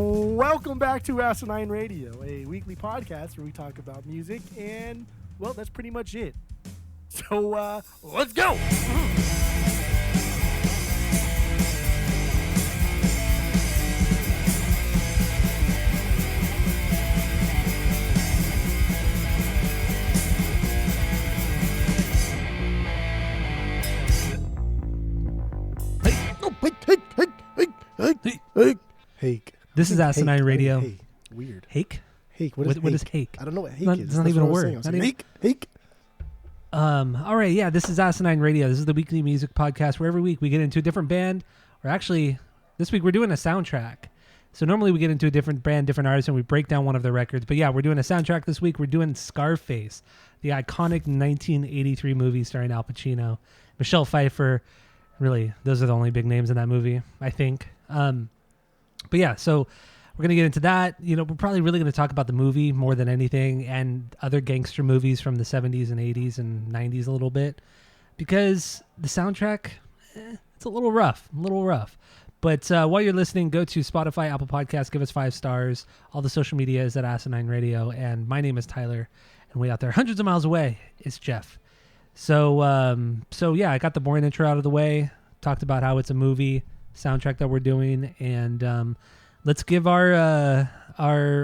Welcome back to Asinine Radio, a weekly podcast where we talk about music, and, well, that's pretty much it. So, let's go! Hake. This is Asinine Radio. Hey, weird. Hake? Hake. What is hake? I don't know what hake is. It's not even a word. Hake. All right, yeah, this is Asinine Radio. This is the weekly music podcast where every week we get into a different band. Or actually, this week we're doing a soundtrack. So normally we get into a different band, different artist, and we break down one of their records. But yeah, we're doing a soundtrack this week. We're doing Scarface, the iconic 1983 movie starring Al Pacino, Michelle Pfeiffer. Really, those are the only big names in that movie, I think. But yeah, so we're going to get into that. You know, we're probably really going to talk about the movie more than anything and other gangster movies from the 70s and 80s and 90s a little bit because the soundtrack, it's a little rough. But while you're listening, go to Spotify, Apple Podcasts, give us 5 stars. All the social media is at Asinine Radio. And my name is Tyler. And way out there, hundreds of miles away, is Jeff. So yeah, I got the boring intro out of the way. Talked about how it's a movie soundtrack that we're doing, and let's give our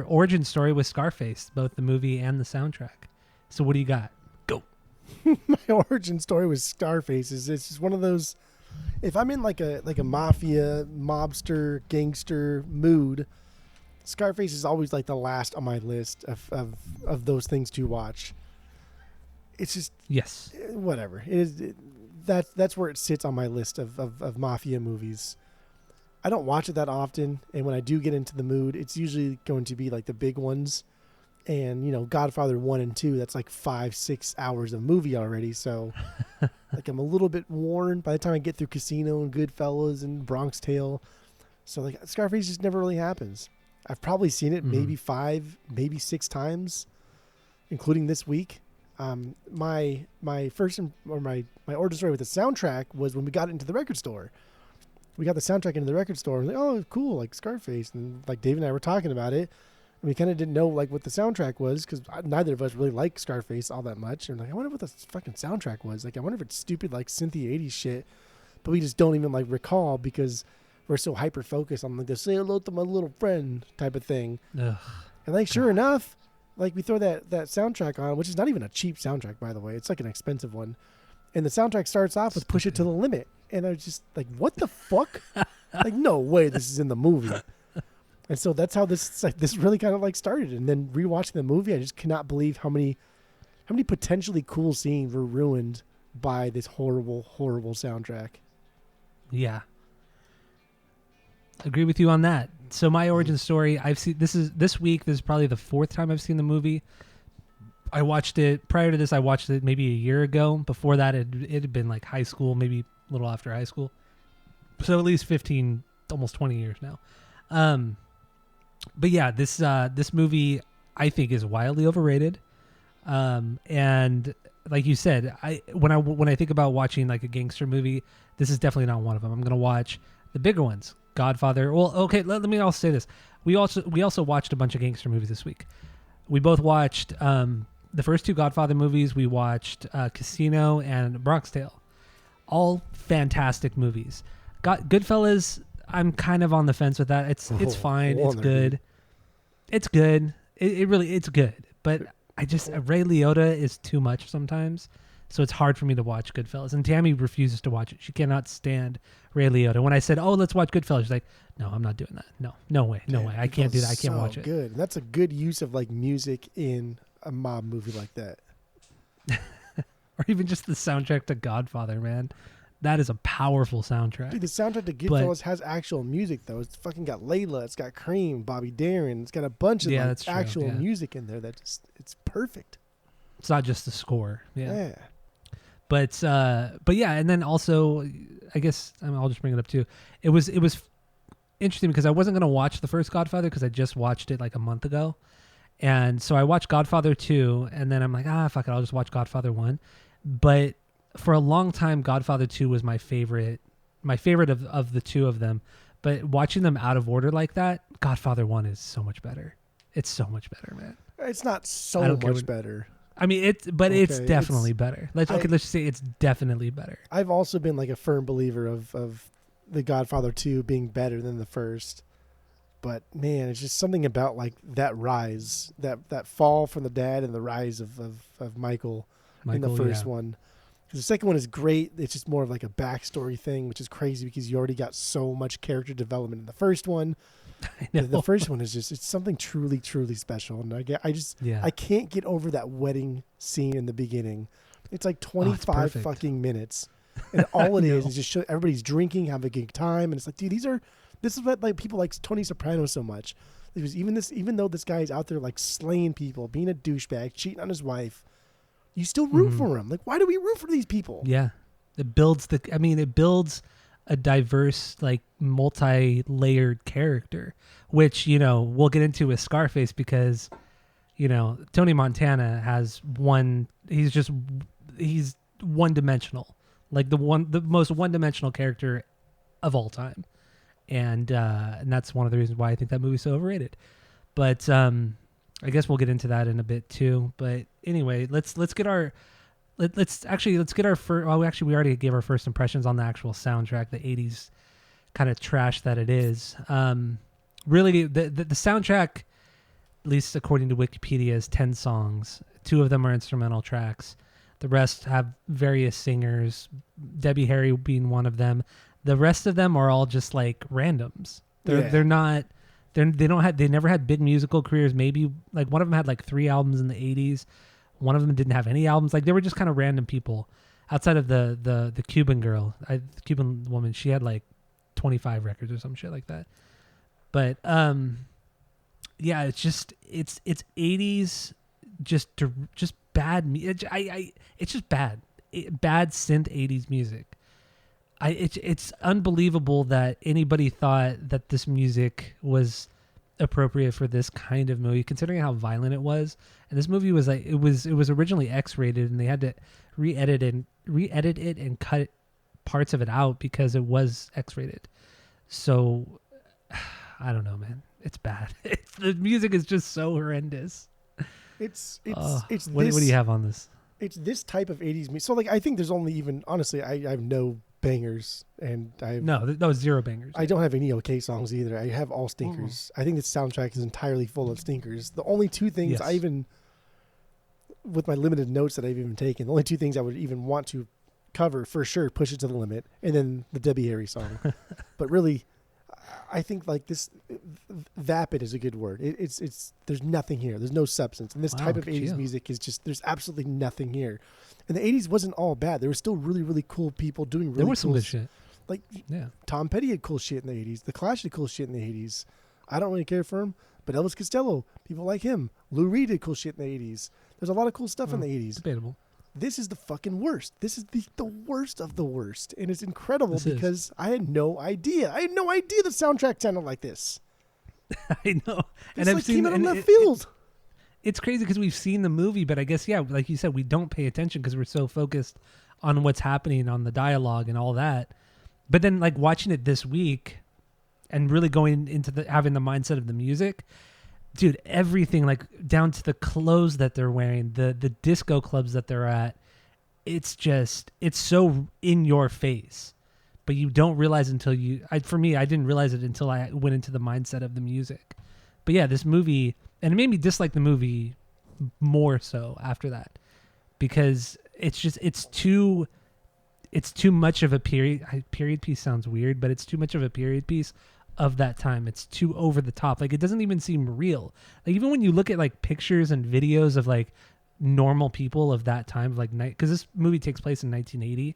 origin story with Scarface, both the movie and the soundtrack. So what do you got? Go. My origin story with Scarface is it's just one of those. If I'm in like a mafia, mobster, gangster mood, Scarface is always like the last on my list of those things to watch. It's just whatever. It is. That's where it sits on my list of mafia movies. I don't watch it that often, and when I do get into the mood, it's usually going to be like the big ones. And, you know, Godfather 1 and 2, that's like 5-6 hours of movie already. So, like, I'm a little bit worn by the time I get through Casino and Goodfellas and Bronx Tale. So, like, Scarface just never really happens. I've probably seen it maybe 5, maybe 6 times, including this week. My origin story with the soundtrack was when we got into the record store. We got the soundtrack into the record store. And like, oh, cool, like Scarface. And like Dave and I were talking about it. And we kind of didn't know like what the soundtrack was because neither of us really liked Scarface all that much. And like, I wonder what the fucking soundtrack was. Like, I wonder if it's stupid like synthy 80s shit. But we just don't even like recall because we're so hyper focused on like the say hello to my little friend type of thing. Ugh. And like, sure enough, like we throw that soundtrack on, which is not even a cheap soundtrack, by the way. It's like an expensive one. And the soundtrack starts off with Push It to the Limit. And I was just like, what the fuck? Like, no way this is in the movie. And so that's how this really kind of like started. And then rewatching the movie, I just cannot believe how many potentially cool scenes were ruined by this horrible, horrible soundtrack. Yeah. Agree with you on that. So my origin story, this week, this is probably the 4th time I've seen the movie. I watched it, prior to this, I watched it maybe a year ago. Before that, it had been like high school, maybe a little after high school. So at least 15, almost 20 years now. But yeah, this movie, I think, is wildly overrated. And like you said, when I think about watching like a gangster movie, this is definitely not one of them. I'm going to watch the bigger ones. Godfather. Well, okay, let me also say this. We also watched a bunch of gangster movies this week. We both watched the first 2 Godfather movies. We watched Casino and Bronx Tale. All fantastic movies. Goodfellas, I'm kind of on the fence with that. It's fine. It's good. It's good. It really, it's good. But Ray Liotta is too much sometimes. So it's hard for me to watch Goodfellas. And Tammy refuses to watch it. She cannot stand Ray Liotta. When I said, oh, let's watch Goodfellas, she's like, no, I'm not doing that. No way. I can't do that. I can't watch it. Good. And that's a good use of like music in a mob movie like that. Or even just the soundtrack to Godfather, man. That is a powerful soundtrack. Dude, the soundtrack to Goodfellas has actual music, though. It's fucking got Layla. It's got Cream, Bobby Darin. It's got a bunch of actual music in there that just, it's perfect. It's not just the score. Yeah. But yeah, and then also, I guess I'll just bring it up too. It was interesting because I wasn't gonna watch the first Godfather because I just watched it like a month ago, and so I watched Godfather 2, and then I'm like, fuck it, I'll just watch Godfather 1. But for a long time, Godfather 2 was my favorite of the two of them. But watching them out of order like that, Godfather 1 is so much better. It's so much better, man. It's not so much better. I mean, it's definitely better. Let's just say it's definitely better. I've also been like a firm believer of the Godfather 2 being better than the first. But man, it's just something about like that rise, that fall from the dad and the rise of Michael in the first one. Because the second one is great. It's just more of like a backstory thing, which is crazy because you already got so much character development in the first one. I know. The first one is just, it's something truly, truly special. And I can't get over that wedding scene in the beginning. It's like 25 fucking minutes. And all it is just show everybody's drinking, having a good time. And it's like, dude, this is what like people like Tony Soprano so much. Because even though this guy is out there like slaying people, being a douchebag, cheating on his wife, you still root for him. Like, why do we root for these people? Yeah. It builds a diverse, like multi-layered character, which, we'll get into with Scarface because, Tony Montana has he's one-dimensional, like the most one-dimensional character of all time. And that's one of the reasons why I think that movie's so overrated. But I guess we'll get into that in a bit too. But anyway, let's get our first. Well, actually, we already gave our first impressions on the actual soundtrack, the '80s kind of trash that it is. Really, the soundtrack, at least according to Wikipedia, is 10 songs. 2 of them are instrumental tracks. The rest have various singers. Debbie Harry being one of them. The rest of them are all just like randoms. They never had big musical careers. Maybe like one of them had like 3 albums in the 80s. One of them didn't have any albums. Like they were just kind of random people outside of the Cuban girl, the Cuban woman. She had like 25 records or some shit like that. But yeah, it's 80s, just bad. It's just bad synth 80s music. It's unbelievable that anybody thought that this music was appropriate for this kind of movie, considering how violent it was. And this movie was like it was originally X-rated, and they had to re-edit it and cut parts of it out because it was X-rated. So I don't know, man. It's bad. The music is just so horrendous. What do you have on this? It's this type of 80s music. So like I think there's only even honestly I have no bangers, and zero bangers. I don't have any okay songs either. I have all stinkers. I think the soundtrack is entirely full of stinkers. The only 2 things I even, with my limited notes that I've even taken, the only 2 things I would even want to cover for sure, Push It to the Limit, and then the Debbie Harry song. But really, I think like this, vapid is a good word. It's there's nothing here. There's no substance. And this type of 80s music is just, there's absolutely nothing here. And the 80s wasn't all bad. There were still really, really cool people doing really cool. There was some good shit. Like, Tom Petty had cool shit in the 80s. The Clash had cool shit in the 80s. I don't really care for him, but Elvis Costello, people like him. Lou Reed did cool shit in the 80s. There's a lot of cool stuff in the 80s. Debatable. This is the fucking worst. This is the worst of the worst. And it's incredible because I had no idea. I had no idea the soundtrack sounded like this. I know. And I've seen it on left field. It's crazy because we've seen the movie, but I guess, like you said, we don't pay attention because we're so focused on what's happening, on the dialogue and all that. But then like watching it this week and really going into having the mindset of the music, dude, everything, like down to the clothes that they're wearing, the disco clubs that they're at, it's so in your face, but you don't realize until for me, I didn't realize it until I went into the mindset of the music. But yeah, this movie, and it made me dislike the movie more so after that, because it's too much of a period piece. Sounds weird, but it's too much of a period piece of that time. It's too over the top. Like, it doesn't even seem real. Like, even when you look at like pictures and videos of like normal people of that time, like because this movie takes place in 1980,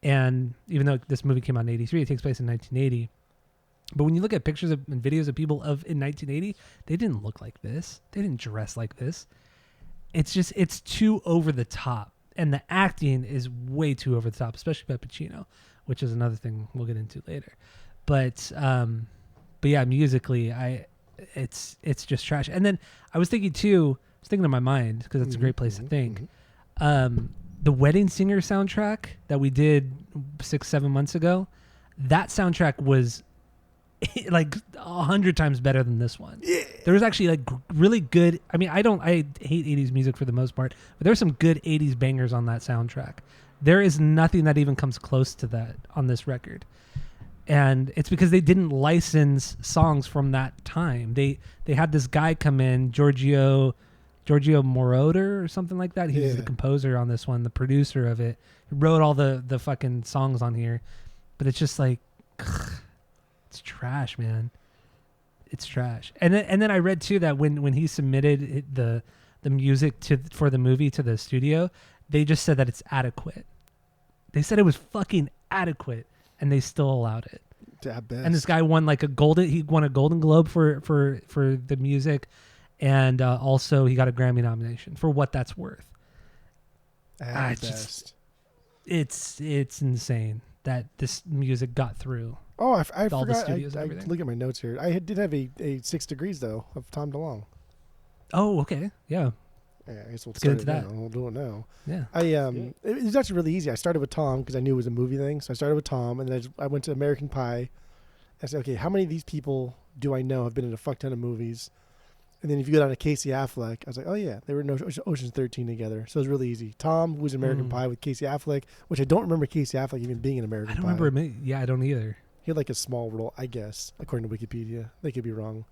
and even though this movie came out in 83, it takes place in 1980. But when you look at pictures and videos of people in 1980, they didn't look like this. They didn't dress like this. It's too over the top. And the acting is way too over the top, especially by Pacino, which is another thing we'll get into later. But yeah, musically, it's just trash. And then I was thinking in my mind, because it's a great place to think, the Wedding Singer soundtrack that we did 6-7 months ago, that soundtrack was like 100 times better than this one. Yeah. There was actually like really good. I mean, I hate 80s music for the most part, but there's some good 80s bangers on that soundtrack. There is nothing that even comes close to that on this record. And it's because they didn't license songs from that time. They had this guy come in, Giorgio Moroder or something like that. He was the composer on this one, the producer of it. He wrote all the fucking songs on here. But it's just like, it's trash, man. It's trash. And then I read too that when he submitted the music for the movie to the studio, they just said that it's adequate. They said it was fucking adequate, and they still allowed it. At best. And this guy won like he won a Golden Globe for the music, and also he got a Grammy nomination for what that's worth. At best. It's insane that this music got through. Oh, I all forgot. the studios and I everything. look at my notes here. I did have a 6 degrees though of Tom DeLonge. Oh, okay, yeah. Yeah, I guess we'll Let's start get into that. now. We'll do it now. Yeah. It was actually really easy. I started with Tom because I knew it was a movie thing. So I started with Tom, and then I went to American Pie. I said, okay, how many of these people do I know have been in a fuck ton of movies? And then if you go down to Casey Affleck, I was like, oh yeah, they were in Ocean's 13 together. So it was really easy. Tom, who was in American Pie with Casey Affleck, which I don't remember Casey Affleck even being in American Pie. I don't remember. Yeah, I don't either. He had like a small role, I guess, according to Wikipedia. They could be wrong.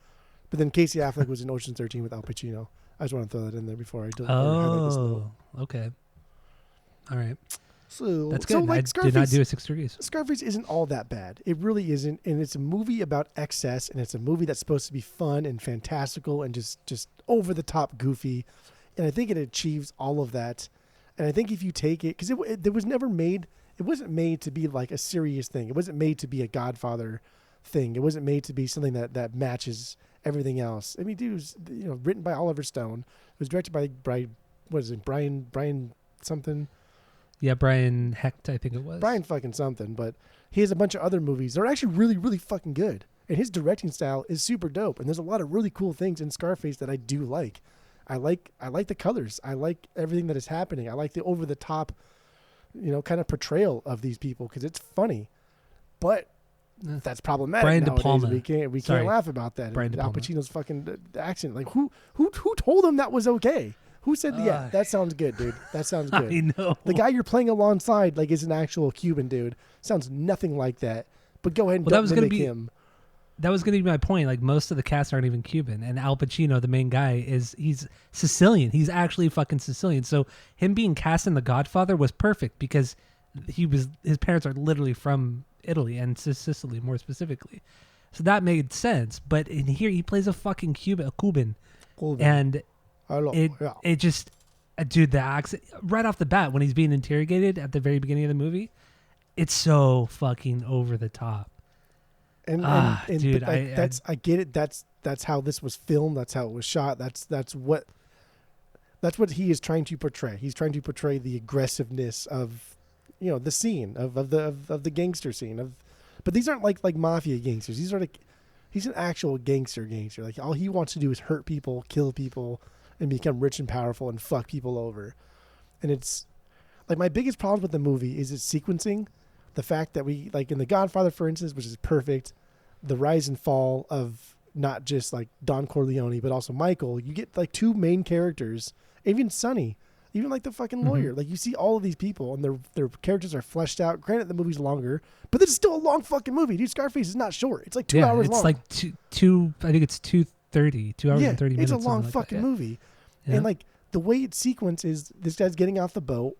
But then Casey Affleck was in Ocean's 13 with Al Pacino. I just want to throw that in there before I do. Oh, okay. All right. So that's good. So like I Scarface, did not do a 6 degrees. Scarface isn't all that bad. It really isn't, and it's a movie about excess, and it's a movie that's supposed to be fun and fantastical and just over the top goofy, and I think it achieves all of that. And I think if you take it, because it wasn't made to be like a serious thing. It wasn't made to be a Godfather thing. It wasn't made to be something that matches everything else. I mean, dude, it was written by Oliver Stone. It was directed by Brian something. Yeah, Brian Hecht, I think it was. Brian fucking something, but he has a bunch of other movies that are actually really, really fucking good. And his directing style is super dope. And there's a lot of really cool things in Scarface that I do like. I like the colors. I like everything that is happening. I like the over the top, kind of portrayal of these people because it's funny. But that's problematic Brian nowadays. De Palma. We can't laugh about that. Brian De Al Palma. Pacino's fucking accent. Like who told him that was okay? Who said, yeah, that sounds good, dude. That sounds good. I know. The guy you're playing alongside is an actual Cuban dude. Sounds nothing like that. But go ahead and don't mimic him. That was going to be my point. Like most of the cast aren't even Cuban, and Al Pacino, the main guy, he's Sicilian. He's actually fucking Sicilian. So him being cast in The Godfather was perfect because his parents are literally from Italy and Sicily more specifically. So that made sense. But in here he plays a fucking Cuban. And it just, dude, the accent right off the bat when he's being interrogated at the very beginning of the movie, it's so fucking over the top. And dude, I get it. That's how this was filmed. That's how it was shot. That's what he is trying to portray. He's trying to portray the aggressiveness of, the scene of the gangster scene but these aren't like mafia gangsters. These are he's an actual gangster. Like all he wants to do is hurt people, kill people, and become rich and powerful and fuck people over. And it's like my biggest problem with the movie is its sequencing. The fact that we, like in The Godfather, for instance, which is perfect, the rise and fall of not just like Don Corleone, but also Michael. You get like two main characters, even Sonny, even like the fucking lawyer. Like you see all of these people and their characters are fleshed out. Granted, the movie's longer, but this is still a long fucking movie. Dude, Scarface is not short. It's like 2 hours long. It's like two. I think it's 2:30, 2 hours and 30 minutes. It's a long fucking movie. Yeah. And like the way it's sequenced is this guy's getting off the boat.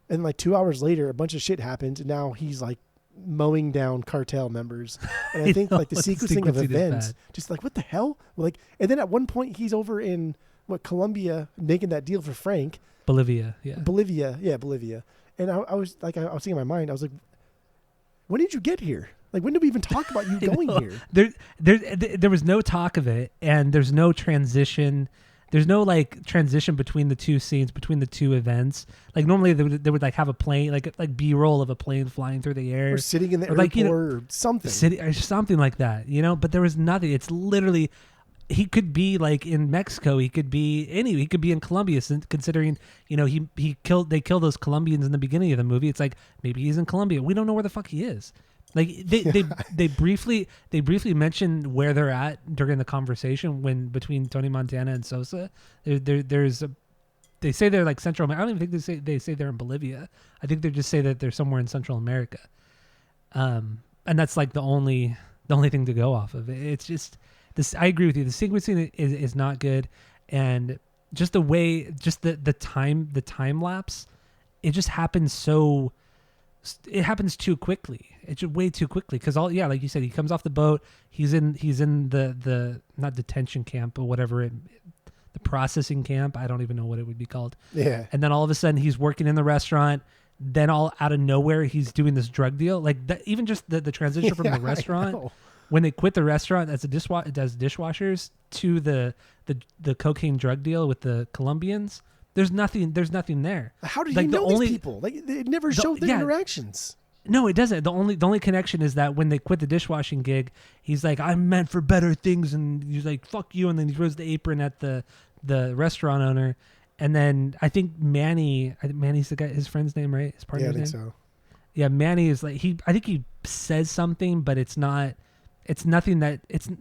And like 2 hours later, a bunch of shit happens, and now he's like mowing down cartel members. And I think like the sequencing of events, just like what the hell? Like, and then at one point he's over in Colombia making that deal for Frank. Bolivia. And I was thinking in my mind, I was like, when did you get here? Like, when did we even talk about you going here? There was no talk of it, and there's no transition. There's no like transition between the two scenes, between the two events. Like normally they would like have a plane, like B-roll of a plane flying through the air, or sitting in the airport, or something, or something like that. But there was nothing. It's literally, he could be like in Mexico. He could be he could be in Colombia. Considering they killed those Colombians in the beginning of the movie. It's like maybe he's in Colombia. We don't know where the fuck he is. Like they briefly mentioned where they're at during the conversation between Tony Montana and Sosa. They say they're like Central America. I don't even think they say they're in Bolivia. I think they just say that they're somewhere in Central America. And that's like the only thing to go off of. It's just this. I agree with you. The sequencing is not good, and just the way, just the time lapse, it just happens so. It happens too quickly. It's just way too quickly because like you said, he comes off the boat. He's in the not detention camp but whatever the processing camp. I don't even know what it would be called. Yeah. And then all of a sudden he's working in the restaurant. Then all out of nowhere he's doing this drug deal. Like that, even just the transition from the restaurant when they quit the restaurant as dishwashers to the cocaine drug deal with the Colombians. There's nothing there. How do you know these people? Like they never showed their interactions. No, it doesn't. The only connection is that when they quit the dishwashing gig, he's like, "I'm meant for better things," and he's like, "Fuck you," and then he throws the apron at the restaurant owner, and then I think Manny's the guy, his friend's name, right? His partner's name. Yeah, I think so. Yeah, Manny is like I think he says something, but it's not something that equates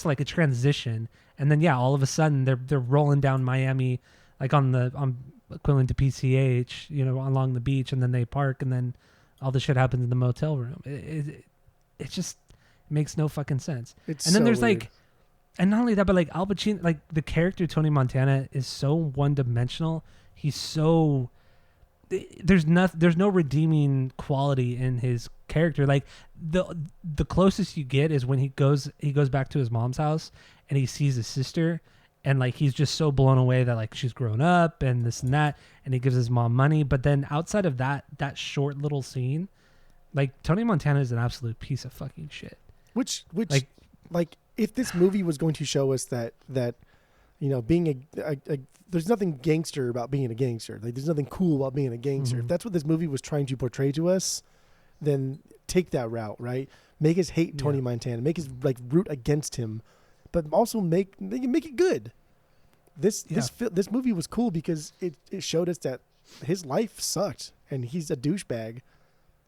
to like a transition. And then all of a sudden they're rolling down Miami, like on equivalent to PCH, along the beach, and then they park, and then all the shit happens in the motel room. It just makes no fucking sense. It's and then so there's weird. like, and not only that, but like Al Pacino, like the character Tony Montana is so one dimensional. He's so there's no redeeming quality in his character. Like the closest you get is when he goes back to his mom's house and he sees his sister, and like he's just so blown away that like she's grown up and this and that, and he gives his mom money. But then outside of that short little scene, like Tony Montana is an absolute piece of fucking shit. Which like if this movie was going to show us that being a there's nothing gangster about being a gangster. Like there's nothing cool about being a gangster. Mm-hmm. If that's what this movie was trying to portray to us, then take that route, right? Make us hate Tony Montana. Make us like root against him, but also make it good. This movie was cool because it showed us that his life sucked and he's a douchebag.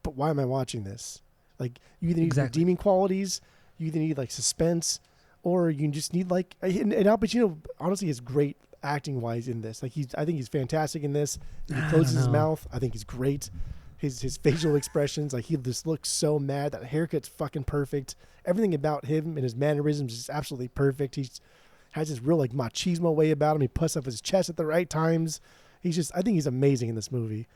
But why am I watching this? Like you either need redeeming qualities, you either need like suspense, or you just need like and Al Pacino honestly is great acting wise in this. Like I think he's fantastic in this. He closes his mouth. I think he's great. His facial expressions, like he just looks so mad. That haircut's fucking perfect. Everything about him and his mannerisms is absolutely perfect. He has this real like machismo way about him. He puffs up his chest at the right times. I think he's amazing in this movie.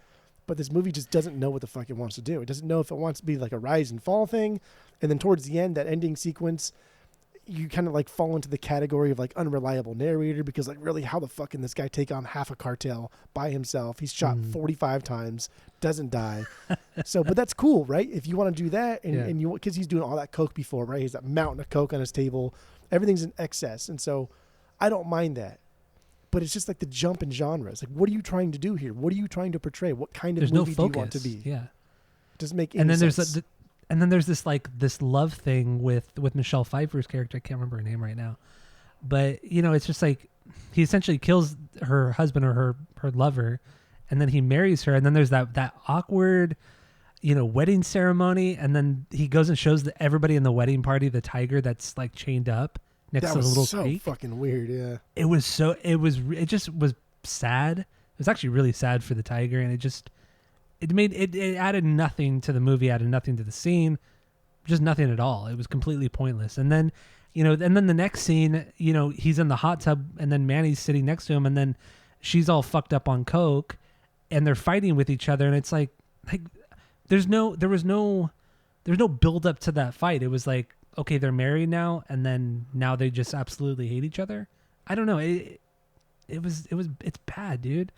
But this movie just doesn't know what the fuck it wants to do. It doesn't know if it wants to be like a rise and fall thing. And then towards the end, that ending sequence, you kind of like fall into the category of like unreliable narrator, because like really how the fuck can this guy take on half a cartel by himself? He's shot 45 times, doesn't die. But that's cool, right? If you want to do that and you, because he's doing all that coke before, right? He's that mountain of coke on his table. Everything's in excess. And so I don't mind that. But it's just like the jump in genres. Like, what are you trying to do here? What are you trying to portray? What kind of movie do you want to be? Yeah. Doesn't make any sense. And then there's this like this love thing with Michelle Pfeiffer's character. I can't remember her name right now, but it's just like he essentially kills her husband or her lover, and then he marries her. And then there's that awkward, wedding ceremony, and then he goes and shows everybody in the wedding party the tiger that's like chained up next to the little creek. So fucking weird. Yeah. It just was sad. It was actually really sad for the tiger, and it added nothing to the movie, added nothing to the scene, just nothing at all. It was completely pointless. And then, and then the next scene, he's in the hot tub, and then Manny's sitting next to him, and then she's all fucked up on coke, and they're fighting with each other, and it's like there was no build up to that fight. It was like, okay, they're married now, and then now they just absolutely hate each other. I don't know. It's bad, dude.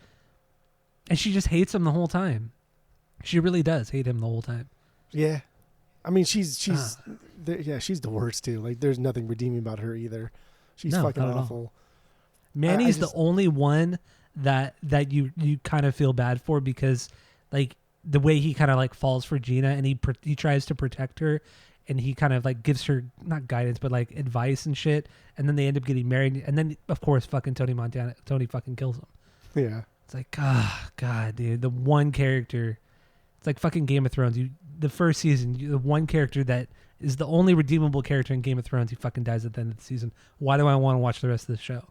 And she just hates him the whole time. She really does hate him the whole time. Yeah. I mean, she's the worst too. Like there's nothing redeeming about her either. She's fucking awful. Manny's the only one that you kind of feel bad for, because like the way he kind of like falls for Gina, and he tries to protect her, and he kind of like gives her not guidance but like advice and shit, and then they end up getting married, and then of course fucking Tony fucking kills him. Yeah. It's like, God, dude, the one character It's like fucking Game of Thrones. The first season, the one character that is the only redeemable character in Game of Thrones, he fucking dies at the end of the season. Why do I want to watch the rest of the show?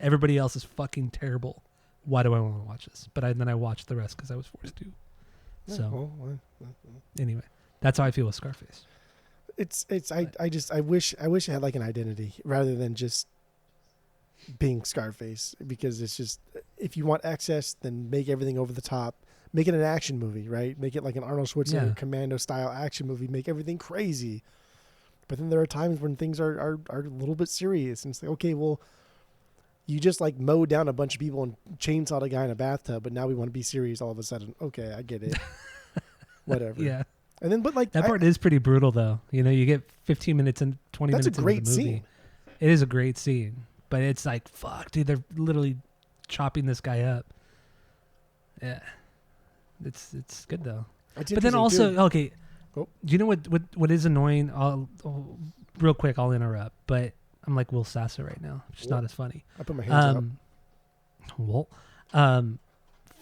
Everybody else is fucking terrible. Why do I want to watch this? But then I watched the rest because I was forced to. So anyway, that's how I feel with Scarface. I wish I had like an identity rather than just being Scarface, because it's just, if you want excess, then make everything over the top. Make it an action movie, right? Make it like an Arnold Schwarzenegger Commando style action movie. Make everything crazy. But then there are times when things are a little bit serious, and it's like, okay, well, you just like mowed down a bunch of people and chainsawed a guy in a bathtub, but now we want to be serious all of a sudden. Okay, I get it. Whatever. Yeah. And then, but like that part is pretty brutal, though. You know, you get 15 minutes and 20 minutes into the movie. That's a great scene. It is a great scene, but it's like, fuck, dude, they're literally chopping this guy up. Yeah, it's good though. But then also, okay, do you know what is annoying? Real quick, I'll interrupt, but I'm like Will Sasso right now. It's just not as funny. I put my hands up. Well,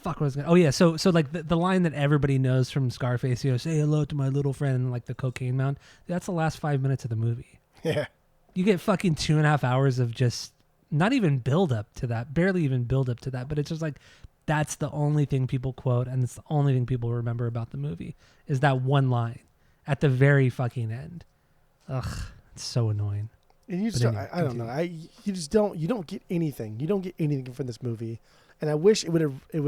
fuck, what was gonna? Oh yeah, so like the line that everybody knows from Scarface, you know, say hello to my little friend, like the cocaine mound. That's the last 5 minutes of the movie. Yeah, you get fucking 2.5 hours of just not even build up to that, barely even build up to that, but it's just like that's the only thing people quote, and it's the only thing people remember about the movie is that one line at the very fucking end. Ugh, it's so annoying. And you just I don't know. You don't get anything. You don't get anything from this movie. And I wish it would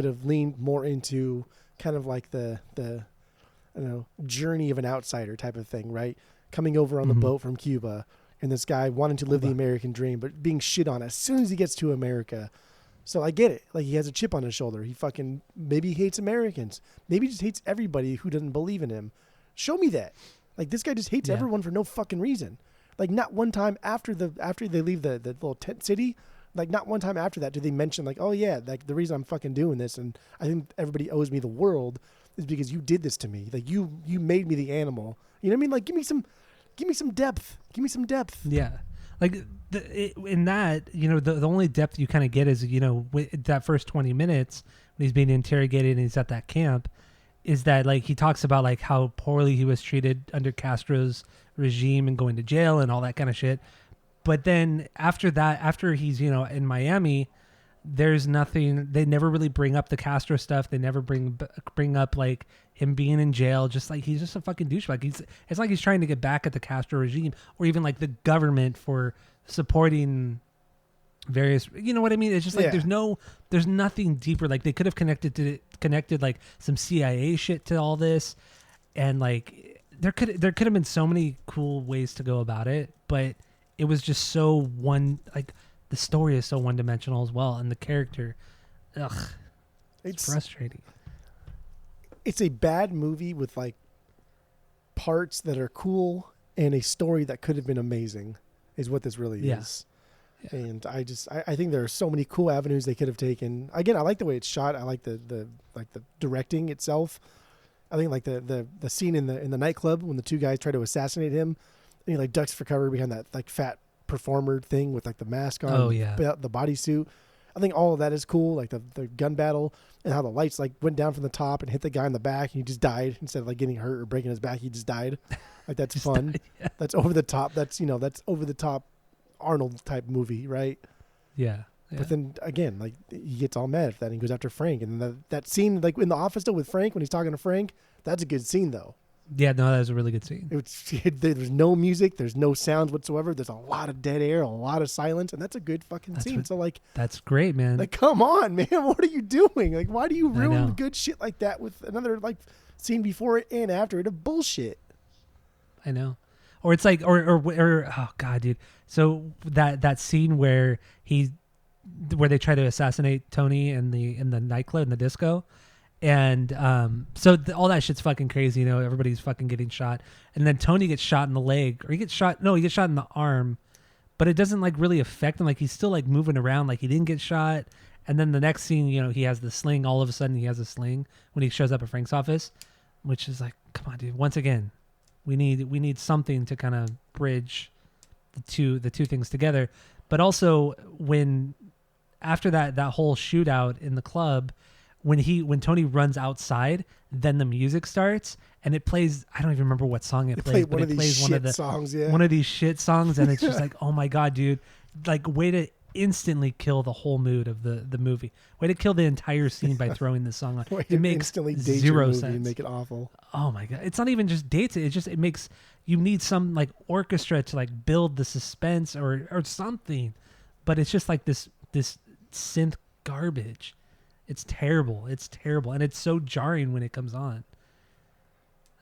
have leaned more into kind of like the I don't know, journey of an outsider type of thing, right? Coming over on the boat from Cuba, and this guy wanting to live the American dream, but being shit on as soon as he gets to America. So I get it. Like, he has a chip on his shoulder. He fucking maybe hates Americans. Maybe he just hates everybody who doesn't believe in him. Show me that. Like, this guy just hates everyone for no fucking reason. Like, not one time after they leave the little tent city, like, not one time after that do they mention, like, oh yeah, like, the reason I'm fucking doing this and I think everybody owes me the world is because you did this to me. Like, you made me the animal. You know what I mean? Like, give me some depth. Give me some depth. Yeah. Like, in that, you know, the only depth you kind of get is, you know, that first 20 minutes when he's being interrogated and he's at that camp, is that, like, he talks about, like, how poorly he was treated under Castro's regime and going to jail and all that kind of shit. But then after that, after he's, you know, in Miami, there's nothing. They never really bring up the Castro stuff. They never bring up, like, him being in jail. Just like, he's just a fucking douchebag. It's like he's trying to get back at the Castro regime, or even like the government for supporting various. You know what I mean? It's just like there's nothing deeper. Like, they could have connected like some CIA shit to all this, and like there could have been so many cool ways to go about it, but it was just so the story is so one-dimensional as well, and the character, it's frustrating. It's a bad movie with, like, parts that are cool and a story that could have been amazing is what this really is. Yeah. And I think there are so many cool avenues they could have taken. Again, I like the way it's shot. I like the directing itself. I think, like, the scene in the nightclub when the two guys try to assassinate him, and he, like, ducks for cover behind that, like, fat performer thing with, like, the mask on, the bodysuit. I think all of that is cool, like the gun battle and how the lights, like, went down from the top and hit the guy in the back and he just died instead of, like, getting hurt or breaking his back. He just died. Like, that's fun. Died, yeah. That's over the top. That's over the top Arnold type movie, right? Yeah. But then again, like, he gets all mad at that and he goes after Frank. And that scene, like, in the office though with Frank when he's talking to Frank, that's a good scene though. Yeah, no, that was a really good scene. There's no music, there's no sounds whatsoever. There's a lot of dead air, a lot of silence, and that's a good fucking scene. So, like, that's great, man. Like, come on, man, what are you doing? Like, why do you ruin good shit like that with another, like, scene before it and after it of bullshit? I know, or it's like, or oh god, dude. So that scene where they try to assassinate Tony in the nightclub, in the disco. And so all that shit's fucking crazy, you know, everybody's fucking getting shot, and then Tony gets shot in the leg, or he gets shot in the arm, but it doesn't, like, really affect him. Like, he's still, like, moving around like he didn't get shot. And then the next scene, you know, he has the sling. All of a sudden he has a sling when he shows up at Frank's office, which is like, come on, dude. Once again, we need something to kind of bridge the two things together. But also, when after that whole shootout in the club, when Tony runs outside, then the music starts and it plays. I don't even remember what song it plays, but it plays one of the songs. Yeah. One of these shit songs, and it's just like, oh my god, dude! Like, way to instantly kill the whole mood of the movie. Way to kill the entire scene by throwing this song on. It makes instantly date zero your movie sense. and make it awful. Oh my god! It's not even just dates it. It makes you need some like orchestra to like build the suspense or something, but it's just like this synth garbage. It's terrible. It's terrible, and it's so jarring when it comes on.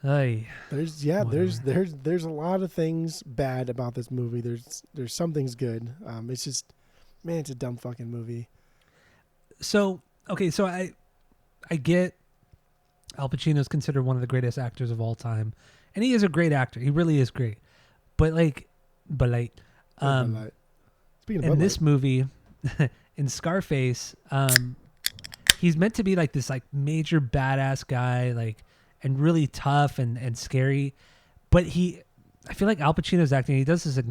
Ay, There's a lot of things bad about this movie. There's some things good. It's just, man, it's a dumb fucking movie. So okay, so I get Al Pacino's considered one of the greatest actors of all time, and he is a great actor. He really is great. But Speaking of in this movie, in Scarface, he's meant to be like this like major badass guy, like, and really tough and scary. But I feel like Al Pacino's acting, he does this in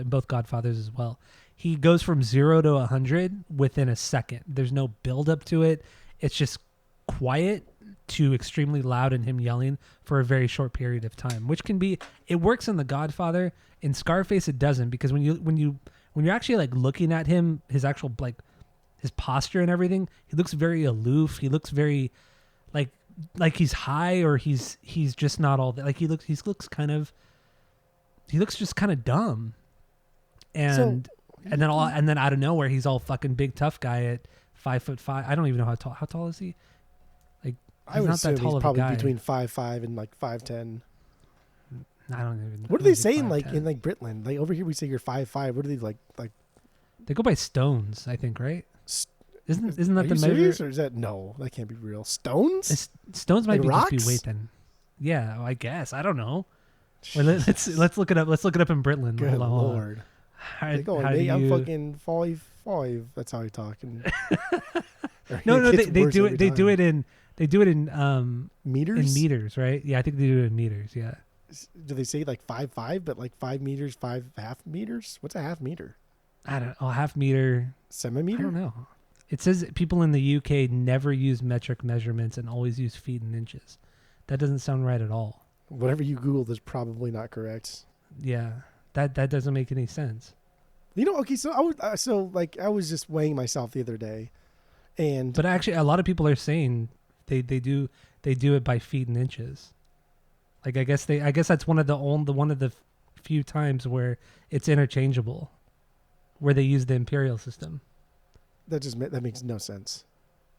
both Godfathers as well. He goes from 0 to 100 within a second. There's no build up to it. It's just quiet to extremely loud and him yelling for a very short period of time, which can be, it works in The Godfather. In Scarface, it doesn't, because when you're actually like looking at him, his actual like his posture and everything, he looks very aloof. He looks very like he's high, or he's just not all that. Like he looks just kind of dumb. And then out of nowhere, he's all fucking big tough guy at 5'5". I don't even know how tall is he? Like, I would not assume that tall he's of a probably guy. between 5'5" and like 5'10". I don't even. What do they say in like Britland? Like over here, we say you're 5'5". What are they like? They go by stones, I think, right? Isn't that the serious, measure? or is that no? That can't be real. Stones? Stones might Like be rocks? just be weight then. Yeah, I guess. I don't know. Well, let's look it up. Let's look it up in Britland. Good Hold on. lord! How Like, oh, do mate, I'm you- fucking 5'5". That's how I talk. No, It gets they worse do every it. They do it in meters. in meters, right? Yeah, I think they do it in meters. Yeah. Do they say like 5'5", but like 5 meters, 5.5 meters? What's a half meter? I don't know. Half meter. Centimeter? I don't know. It says people in the UK never use metric measurements and always use feet and inches. That doesn't sound right at all. Whatever you Googled is probably not correct. Yeah, that doesn't make any sense. You know, okay, so I was just weighing myself the other day, and But actually, a lot of people are saying they do it by feet and inches. Like I guess that's one of the few times where it's interchangeable, where they use the imperial system. that makes no sense.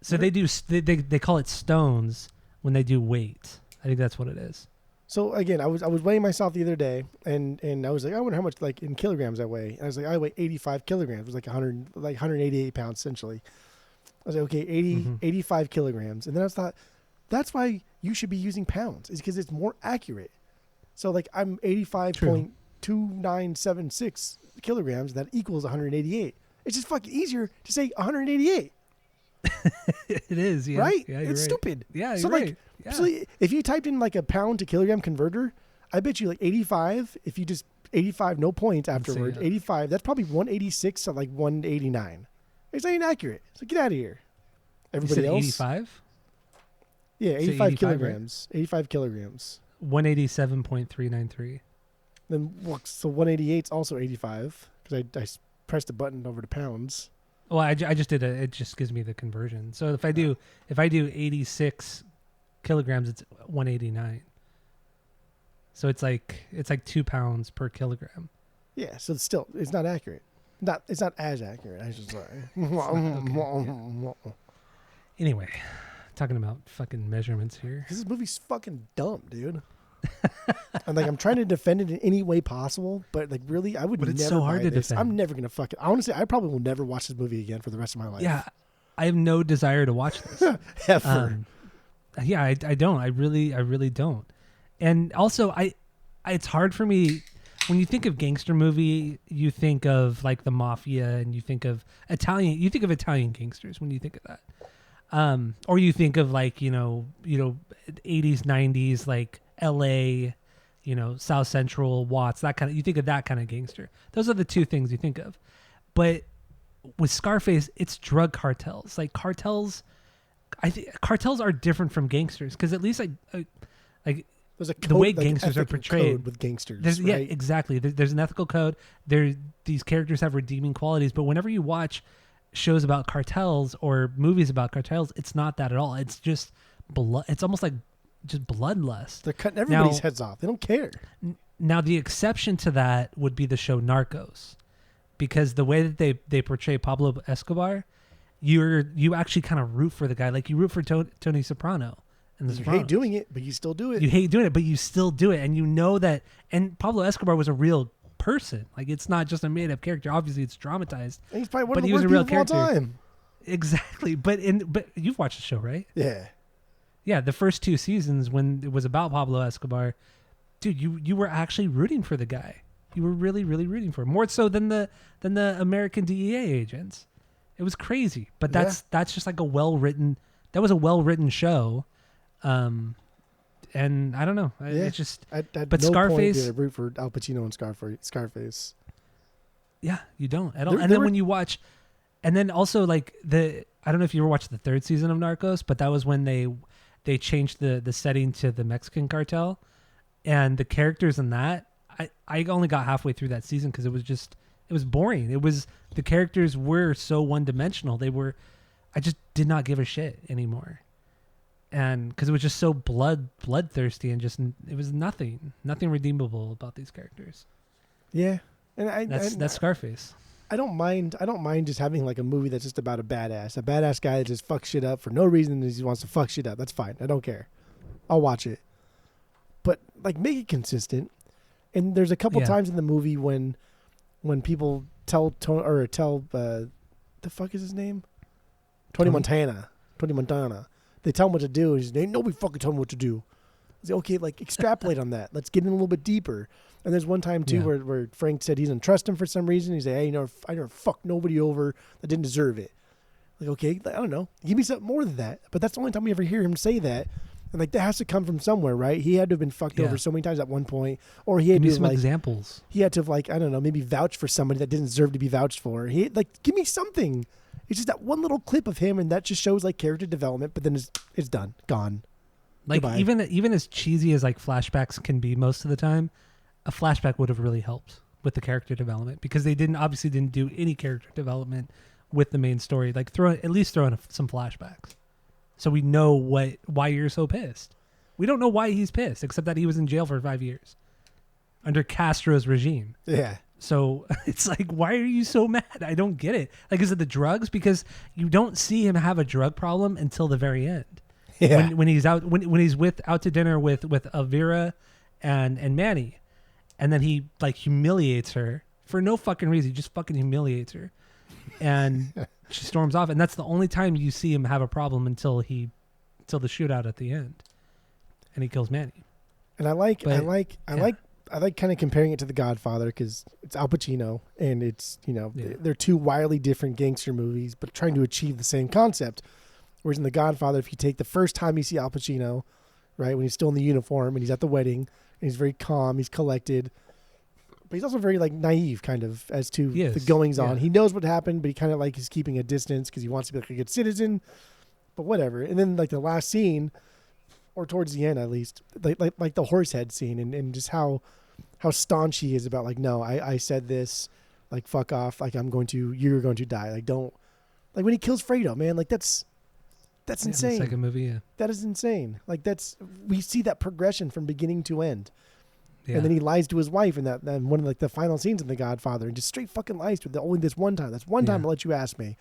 So they call it stones when they do weight. I think that's what it is. So again, I was weighing myself the other day, and I was like, I wonder how much like in kilograms I weigh. And I was like, I weigh 85 kilograms. It was like 188 pounds essentially. I was like, okay, 85 kilograms. And then I thought, that's why you should be using pounds, is because it's more accurate. So like I'm 85.2976 kilograms. That equals 188. It's just fucking easier to say 188. It is, yeah. Right? Yeah, It's right. stupid. Yeah, you're So like, right. Yeah. so if you typed in like a pound to kilogram converter, I bet you like 85. If you just 85, no points afterward. yeah. 85. That's probably 186 to like 189. It's not inaccurate. So get out of here. You Everybody said else? 85? Yeah, Say 85 85, kilograms. 85 kilograms. 187.393. Then so 188 is also 85 because I pressed a button over to pounds. Well, I just did it just gives me the conversion. So if I do 86 kilograms, it's 189. So it's like 2 pounds per kilogram. Yeah, so it's not accurate. It's not as accurate. I should say. Anyway, talking about fucking measurements here. This movie's fucking dumb, dude. And like I'm trying to defend it in any way possible, but like really, I would But never it's so hard buy to this. defend. I'm never gonna fuck it. Honestly, I probably will never watch this movie again for the rest of my life. Yeah, I have no desire to watch this. Ever. Yeah, I don't. I really don't. And also, it's hard for me when you think of gangster movie. You think of like the mafia, and you think of Italian. You think of Italian gangsters when you think of that. Or you think of like 80s, 90s, like L.A., South Central, Watts, that kind of. You think of that kind of gangster. Those are the two things you think of. But with Scarface, it's drug cartels. Like cartels, I think cartels are different from gangsters because at least like There's a code, the way like gangsters are ethical portrayed code with gangsters. There's, right? Yeah, exactly. There's an ethical code. These characters have redeeming qualities, but whenever you watch shows about cartels or movies about cartels, it's not that at all. It's just blood. It's almost like just bloodlust. They're cutting everybody's heads off. They don't care. Now, the exception to that would be the show Narcos, because the way that they portray Pablo Escobar, you actually kind of root for the guy, like you root for Tony Soprano. And you hate doing it, but you still do it. You hate doing it, but you still do it, and you know that. And Pablo Escobar was a real person. Like it's not just a made-up character. Obviously, it's dramatized. And he's probably one but of the he was worst a real people of all character. time. Exactly, but you've watched the show, right? Yeah. Yeah, the first 2 seasons when it was about Pablo Escobar, dude, you were actually rooting for the guy. You were really, really rooting for him, more so than the American DEA agents. It was crazy, but that's just like a well-written. That was a well-written show. And I don't know. It's just. At but no Scarface. point did I root for Al Pacino and Scarface. Yeah, you don't at all. And then when you watch, and then also like I don't know if you ever watched the 3rd season of Narcos, but that was when they changed the setting to the Mexican cartel, and the characters in that. I only got halfway through that season because it was boring. The characters were so one-dimensional. I just did not give a shit anymore. And because it was just so bloodthirsty and just it was nothing redeemable about these characters. Yeah, and that's Scarface. I don't mind just having like a movie that's just about a badass guy that just fucks shit up for no reason. He wants to fuck shit up. That's fine. I don't care. I'll watch it. But like make it consistent. And there's a couple times in the movie when people tell the fuck is his name? Tony Montana. They tell him what to do, and he's like, nobody fucking tell him what to do. I say, okay, like extrapolate on that. Let's get in a little bit deeper. And there's one time too where Frank said he doesn't trust him for some reason. He's like, hey, I never fucked nobody over that didn't deserve it. Like, okay, I don't know. Give me something more than that. But that's the only time we ever hear him say that. And like that has to come from somewhere, right? He had to have been fucked over so many times at one point, or he had give to me some examples. He had to have like I don't know, maybe vouch for somebody that didn't deserve to be vouched for. He like give me something. It's just that one little clip of him, and that just shows like character development. But then it's done, gone. Like Goodbye. even as cheesy as like flashbacks can be most of the time, a flashback would have really helped with the character development because they obviously didn't do any character development with the main story. Like at least throw in some flashbacks, so we know why you're so pissed. We don't know why he's pissed, except that he was in jail for 5 years under Castro's regime. Yeah. So it's like, why are you so mad? I don't get it. Like, is it the drugs? Because you don't see him have a drug problem until the very end. Yeah. When he's out out to dinner with Elvira and Manny, and then he like humiliates her for no fucking reason. He just fucking humiliates her, and she storms off. And that's the only time you see him have a problem until the shootout at the end, and he kills Manny. And I like kind of comparing it to The Godfather because it's Al Pacino and it's, they're two wildly different gangster movies, but trying to achieve the same concept. Whereas in The Godfather, if you take the first time you see Al Pacino, right, when he's still in the uniform and he's at the wedding and he's very calm, he's collected, but he's also very like naive kind of as to the goings on. He knows what happened, but he kind of like is keeping a distance because he wants to be like a good citizen, but whatever. And then like the last scene, or towards the end at least, like the horse head scene and just how staunch he is about like, no, I said this, like fuck off, like you're going to die, like don't, like when he kills Fredo, man, like that's insane. In the second movie, yeah. That is insane. Like we see that progression from beginning to end. Yeah. And then he lies to his wife in that one of like the final scenes in The Godfather, and just straight fucking lies to her. Only this one time. That's one time I'll let you ask me.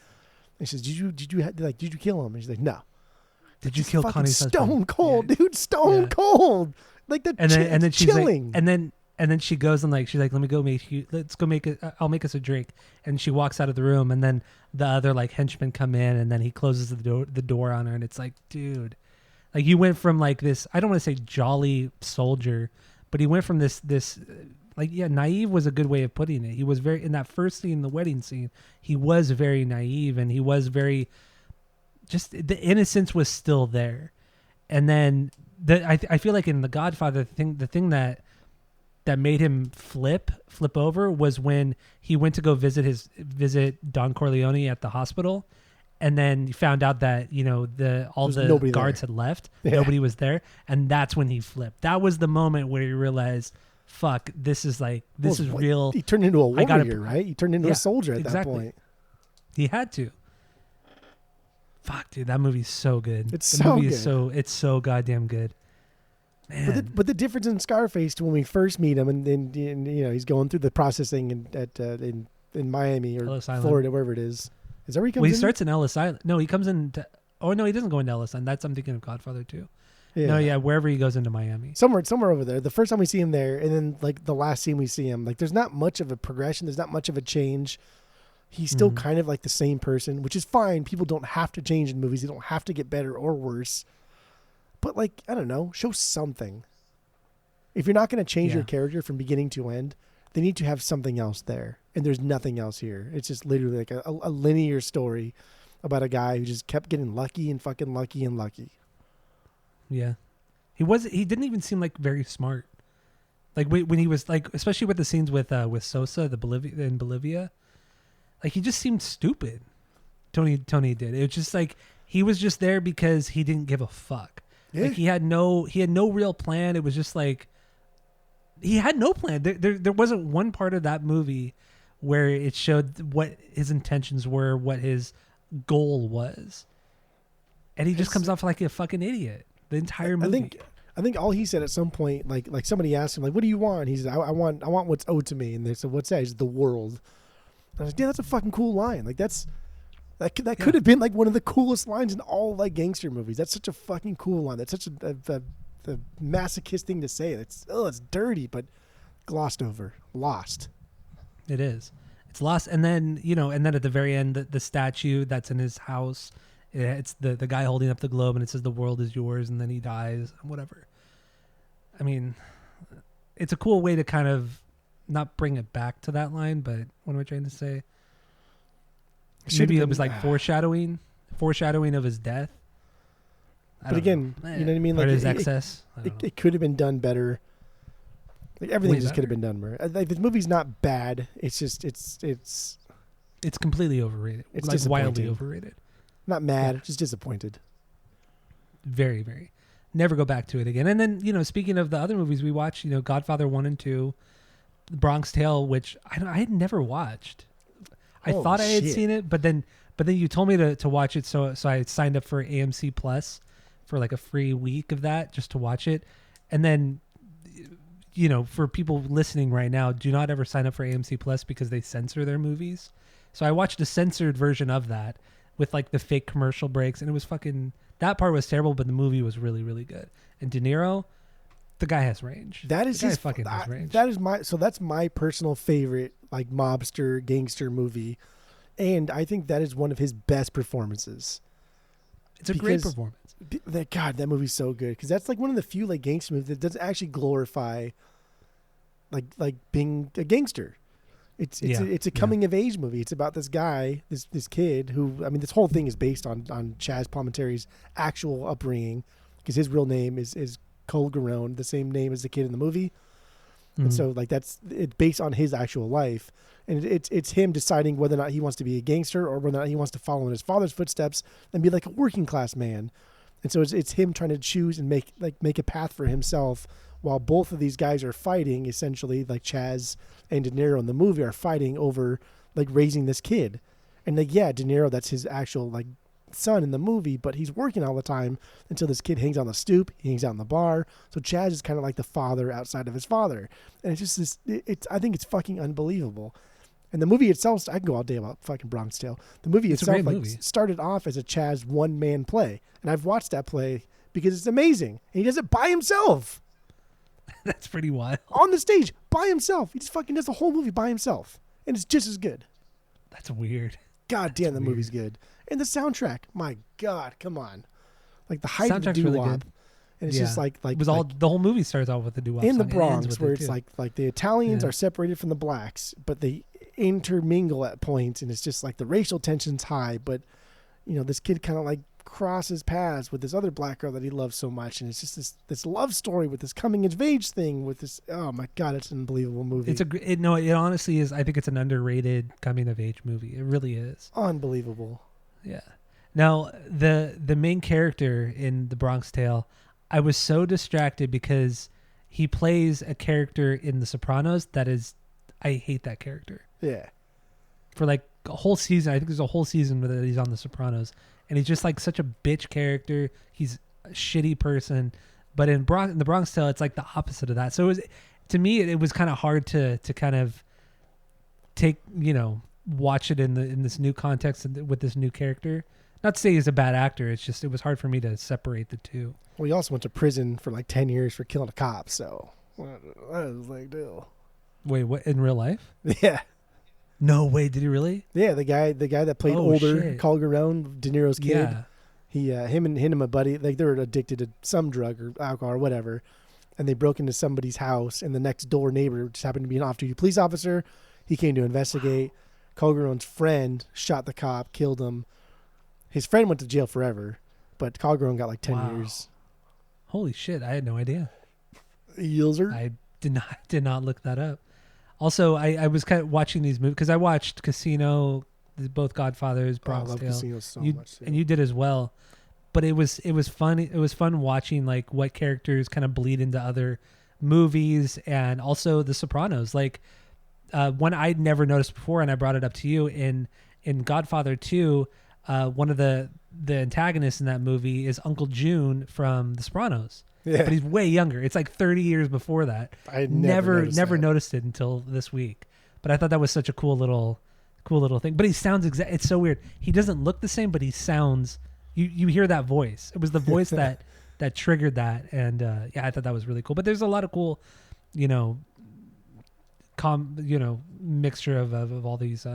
And she says, "Did you kill him?" And she's like, "No." Did you kill Connie's husband? Stone cold, dude. Stone cold. Like that. And then she's chilling. like, and then she goes and like she's like, let's go make it. I'll make us a drink. And she walks out of the room, and then the other like henchmen come in, and then he closes the door on her, and it's like, dude, like you went from like this. I don't want to say jolly soldier, but he went from this like naive was a good way of putting it. He was very in that first scene, the wedding scene. He was very naive, and he was very. Just the innocence was still there, and then I feel like in The Godfather, the thing that made him flip over was when he went to go visit Don Corleone at the hospital, and then you found out that all There's the nobody guards there. had left. Yeah. Nobody was there, and that's when he flipped. That was the moment where he realized, "Fuck, this is real." He turned into a I gotta- warrior, right? He turned into a soldier at that point. He had to. Fuck, dude, that movie's so good. It's the so movie good. is so so goddamn good. Man, But the difference in Scarface to when we first meet him, and he's going through the processing in Miami or Ellis Island. Florida, wherever it is. Is that where he comes well, he in? starts in Ellis Island. No, he comes in. No, he doesn't go into Ellis Island. That's I'm thinking of Godfather too. Yeah. No, yeah, wherever he goes into Miami. Somewhere over there. The first time we see him there, and then like the last scene we see him, like there's not much of a progression. There's not much of a change. He's still kind of like the same person, which is fine. People don't have to change in movies. They don't have to get better or worse. But like, I don't know, show something. If you're not going to change your character from beginning to end, they need to have something else there. And there's nothing else here. It's just literally like a linear story about a guy who just kept getting lucky and fucking lucky and lucky. Yeah. He didn't even seem like very smart. Like when he was like, especially with the scenes with Sosa, in Bolivia, like he just seemed stupid. Tony did. It was just like he was just there because he didn't give a fuck. Yeah. Like he had no real plan. It was just like he had no plan. There wasn't one part of that movie where it showed what his intentions were, what his goal was, and he just comes off like a fucking idiot the entire movie. I think all he said at some point, like somebody asked him, like, "What do you want?" He said, "I want what's owed to me." And they said, "What's that?" He said, "The world." And I was like, "Yeah, that's a fucking cool line. Like that could have been like one of the coolest lines in all like gangster movies. That's such a fucking cool line. That's such a masochist thing to say. It's dirty, but glossed over, lost. It is. It's lost, and then at the very end, the statue that's in his house, it's the guy holding up the globe, and it says "The world is yours," and then he dies, whatever. I mean, it's a cool way to kind of not bring it back to that line, but what am I trying to say? Maybe it was like foreshadowing of his death. But again, you know what I mean? Like his excess. It could have been done better. Like everything just could have been done better. Like this movie's not bad. It's just it's completely overrated. It's like wildly disappointing. overrated. Not mad, just disappointed. Very, very. Never go back to it again. And then speaking of the other movies we watched, Godfather 1 and 2, Bronx Tale, which I had never watched. I thought I had seen it, but then you told me to watch it, so I signed up for AMC Plus for like a free week of that just to watch it. And then for people listening right now, do not ever sign up for AMC Plus because they censor their movies. So I watched a censored version of that with like the fake commercial breaks, and it was that part was terrible, but the movie was really, really good. And De Niro, the guy has range. That is his fucking has range. That's my personal favorite like mobster gangster movie, and I think that is one of his best performances. It's a great performance. That movie's so good because that's like one of the few like gangster movies that doesn't actually glorify like being a gangster. It's a coming of age movie. It's about this guy, this kid who, I mean, this whole thing is based on Chaz Palminteri's actual upbringing because his real name is Cole Garone, the same name as the kid in the movie. Mm-hmm. And so like it's based on his actual life, and it's him deciding whether or not he wants to be a gangster or whether or not he wants to follow in his father's footsteps and be like a working class man. And so it's him trying to choose and make a path for himself while both of these guys are fighting, essentially, like Chaz and De Niro in the movie are fighting over like raising this kid. And like, yeah, De Niro, that's his actual like son in the movie, but he's working all the time until this kid hangs on the stoop, he hangs out in the bar. So Chaz is kind of like the father outside of his father. And it's just this, I think it's fucking unbelievable. And the movie itself, I can go all day about fucking Bronx Tale. The movie itself started off as a Chaz one-man play. And I've watched that play because it's amazing. And he does it by himself. That's pretty wild. On the stage, by himself. He just fucking does the whole movie by himself. And it's just as good. That's weird. God damn, the movie's good. And the soundtrack, my God, come on. Like the height of the doo-wop. Really good. And it's just like it was all the whole movie starts off with the doo-wop in song. The Bronx, where it's like the Italians are separated from the blacks, but they intermingle at points, and it's just like the racial tension's high, but this kid kind of like crosses paths with this other black girl that he loves so much, and it's just this love story with this coming of age thing with this. Oh my God, it's an unbelievable movie. It honestly is. I think it's an underrated coming of age movie. It really is unbelievable. Yeah. Now, the main character in The Bronx Tale, I was so distracted because he plays a character in The Sopranos that is, I hate that character. Yeah. For like a whole season, I think there's a whole season where he's on The Sopranos, and he's just like such a bitch character. He's a shitty person, but in The Bronx Tale, it's like the opposite of that. So it was, to me, it was kind of hard to kind of take, watch it in this new context with this new character. Not to say he's a bad actor. It's just, it was hard for me to separate the two. Well, he also went to prison for like 10 years for killing a cop. So what was like, deal? Wait, what, in real life? Yeah. No way. Did he really? Yeah. The guy that played older Calderon, De Niro's kid. Yeah. Him and my buddy, like they were addicted to some drug or alcohol or whatever. And they broke into somebody's house, and the next door neighbor just happened to be an off-duty police officer. He came to investigate. Wow. Calderon's friend shot the cop, killed him. His friend went to jail forever, but Calderon got like 10 years. Holy shit! I had no idea. User. I did not look that up. Also, I was kind of watching these movies because I watched Casino, both Godfathers, Bronx Tale. I love Casino so much too. And you did as well. But it was fun. It was fun watching like what characters kind of bleed into other movies, and also The Sopranos. Like one I'd never noticed before, and I brought it up to you in Godfather 2. One of the antagonists in that movie is Uncle June from The Sopranos. Yeah. But he's way younger. It's like 30 years before that. I never noticed it until this week. But I thought that was such a cool little thing. But he sounds it's so weird. He doesn't look the same, but he sounds, you hear that voice. It was the voice that triggered that. And I thought that was really cool. But there's a lot of cool, mixture of all these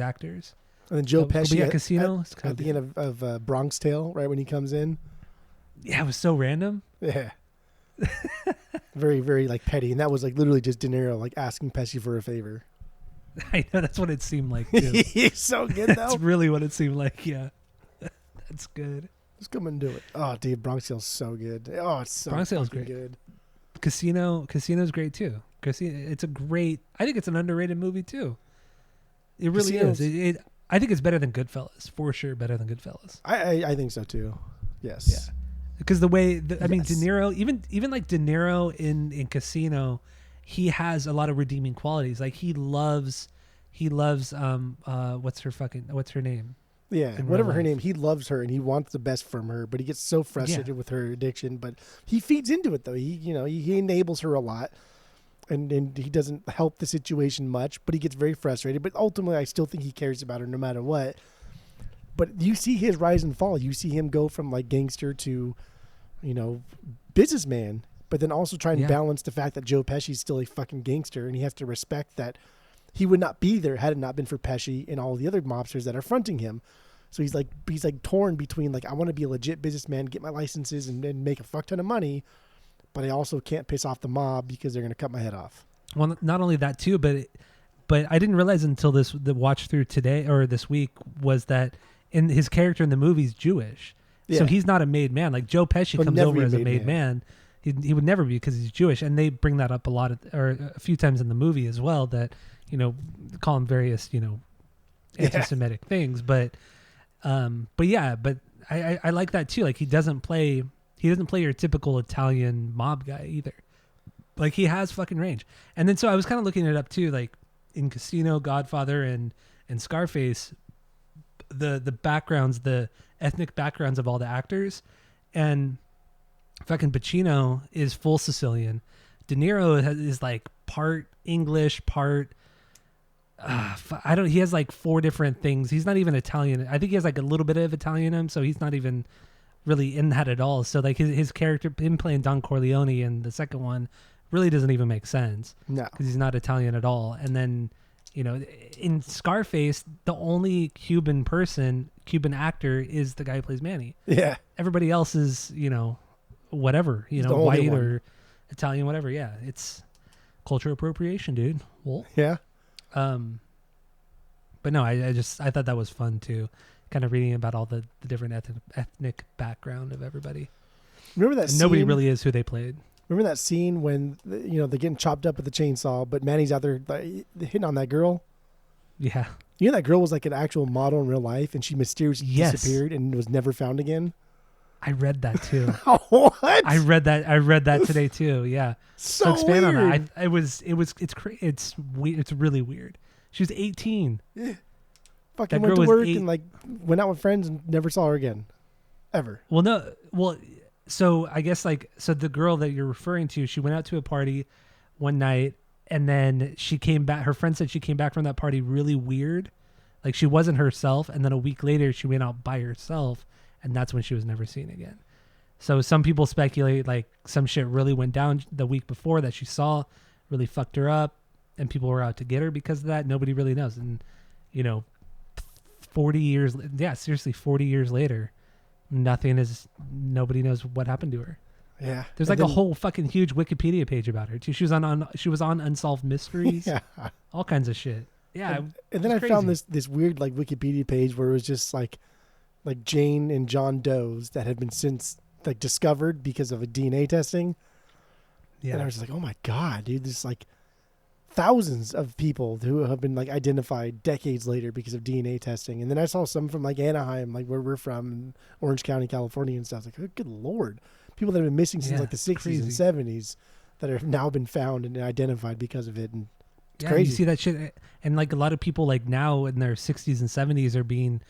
actors. And then Joe Pesci at Casino at the end of Bronx Tale, right when he comes in. Yeah, it was so random. Yeah. Very, very like petty. And that was like literally just De Niro like asking Pesci for a favor. I know, that's what it seemed like too. He's so good though. That's really what it seemed like, yeah. That's good. Just come and do it. Oh, dude, Bronx Tale's so good. Oh, it's so Bronx Tale's great. Good. Casino's great too. It's a great, I think it's an underrated movie too. It really is. I think it's better than Goodfellas, for sure. Better than Goodfellas. I think so too. Yes. Yeah. Because the way I mean, De Niro, even like De Niro in Casino, he has a lot of redeeming qualities. Like he loves what's her name? Yeah, whatever her name, he loves her and he wants the best from her, but he gets so frustrated with her addiction. But he feeds into it though. He enables her a lot. And he doesn't help the situation much, but he gets very frustrated. But ultimately, I still think he cares about her no matter what. But you see his rise and fall. You see him go from like gangster to, businessman. But then also try and balance the fact that Joe Pesci's still a fucking gangster, and he has to respect that he would not be there had it not been for Pesci and all the other mobsters that are fronting him. So he's like torn between like, I want to be a legit businessman, get my licenses, and make a fuck ton of money. But I also can't piss off the mob because they're going to cut my head off. Well, not only that too, but I didn't realize until the watch through today or this week was that in his character in the movie is Jewish. Yeah. So he's not a made man. Like Joe Pesci comes over as a made man. He would never be because he's Jewish. And they bring that up a few times in the movie as well that, call him various, anti-Semitic things. But I like that too. Like he doesn't play your typical Italian mob guy either. Like he has fucking range. And then so I was kind of looking it up too, like in Casino, Godfather, and Scarface, the backgrounds, the ethnic backgrounds of all the actors, and fucking Pacino is full Sicilian. De Niro is like part English, part he has like 4 different things. He's not even Italian. I think he has like a little bit of Italian in him, so he's not even really in that at all. So like his character, him playing Don Corleone in the second one, really doesn't even make sense. No, because he's not Italian at all. And then in Scarface, the only Cuban actor is the guy who plays Manny. Yeah, everybody else is whatever, white or Italian, whatever. Yeah, it's cultural appropriation, dude. Well, yeah. But no, I thought that was fun too. Kind of reading about all the different ethnic background of everybody. Remember that scene? Nobody really is who they played. Remember that scene when they're getting chopped up with the chainsaw, but Manny's out there hitting on that girl? Yeah. You know that girl was like an actual model in real life, and she mysteriously Yes. disappeared and was never found again. I read that too. What? I read that today too. Yeah. So expand weird. on that. It's really weird. She was 18. Fucking That went girl to was work 8. and like went out with friends and never saw her again, ever. Well, no. Well, so I guess so the girl that you're referring to, she went out to a party one night and then she came back. Her friend said she came back from that party really weird. Like she wasn't herself. And then a week later she went out by herself and that's when she was never seen again. So some people speculate like some shit really went down the week before that she saw, really fucked her up, and people were out to get her because of that. Nobody really knows. And, 40 years later, nobody knows what happened to her. Yeah. There's like a whole fucking huge Wikipedia page about her too. She was on Unsolved Mysteries, Yeah. all kinds of shit. Yeah. And then I found this weird like Wikipedia page where it was just like Jane and John Doe's that had been since like discovered because of a DNA testing. Yeah. And I was just like, oh my God, dude, there's like thousands of people who have been like identified decades later because of DNA testing. And then I saw some from like Anaheim, like where we're from, in Orange County, California and stuff. I was like, oh, good Lord. People that have been missing since like the 60s and 70s that have now been found and identified because of it. And it's crazy. You see that shit. And like a lot of people like now in their 60s and 70s are being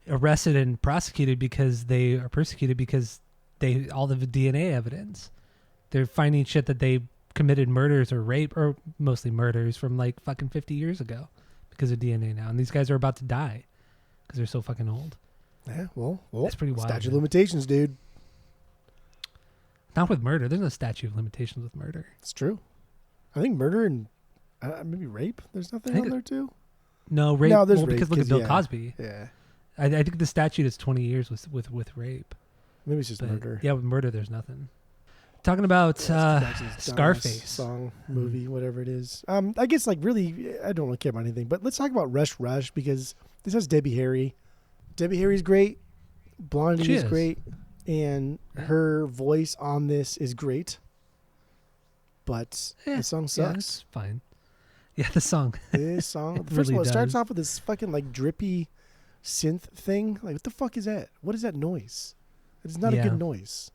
arrested and prosecuted because they are persecuted because all the DNA evidence. They're finding shit that they committed murders or rape or mostly murders from like fucking 50 years ago because of DNA now. And these guys are about to die because they're so fucking old. Yeah, well, that's pretty wild. Statute of limitations, dude. Not with murder. There's no statute of limitations with murder. It's true. I think murder and maybe rape. There's nothing on there too. No rape. No, there's rape, because look at Bill Cosby. Yeah. I think the statute is 20 years with rape. Maybe it's just murder. Yeah, with murder, there's nothing. Talking about Scarface song, movie, whatever it is. I guess like really, I don't really care about anything. But let's talk about Rush because this has Debbie Harry. Debbie Harry's great. Blondie is great, and her voice on this is great. But the song sucks. Yeah, it's fine. Yeah, the song. This song. First of all, it starts off with this fucking like drippy synth thing. Like, what the fuck is that? What is that noise? It's not a good noise.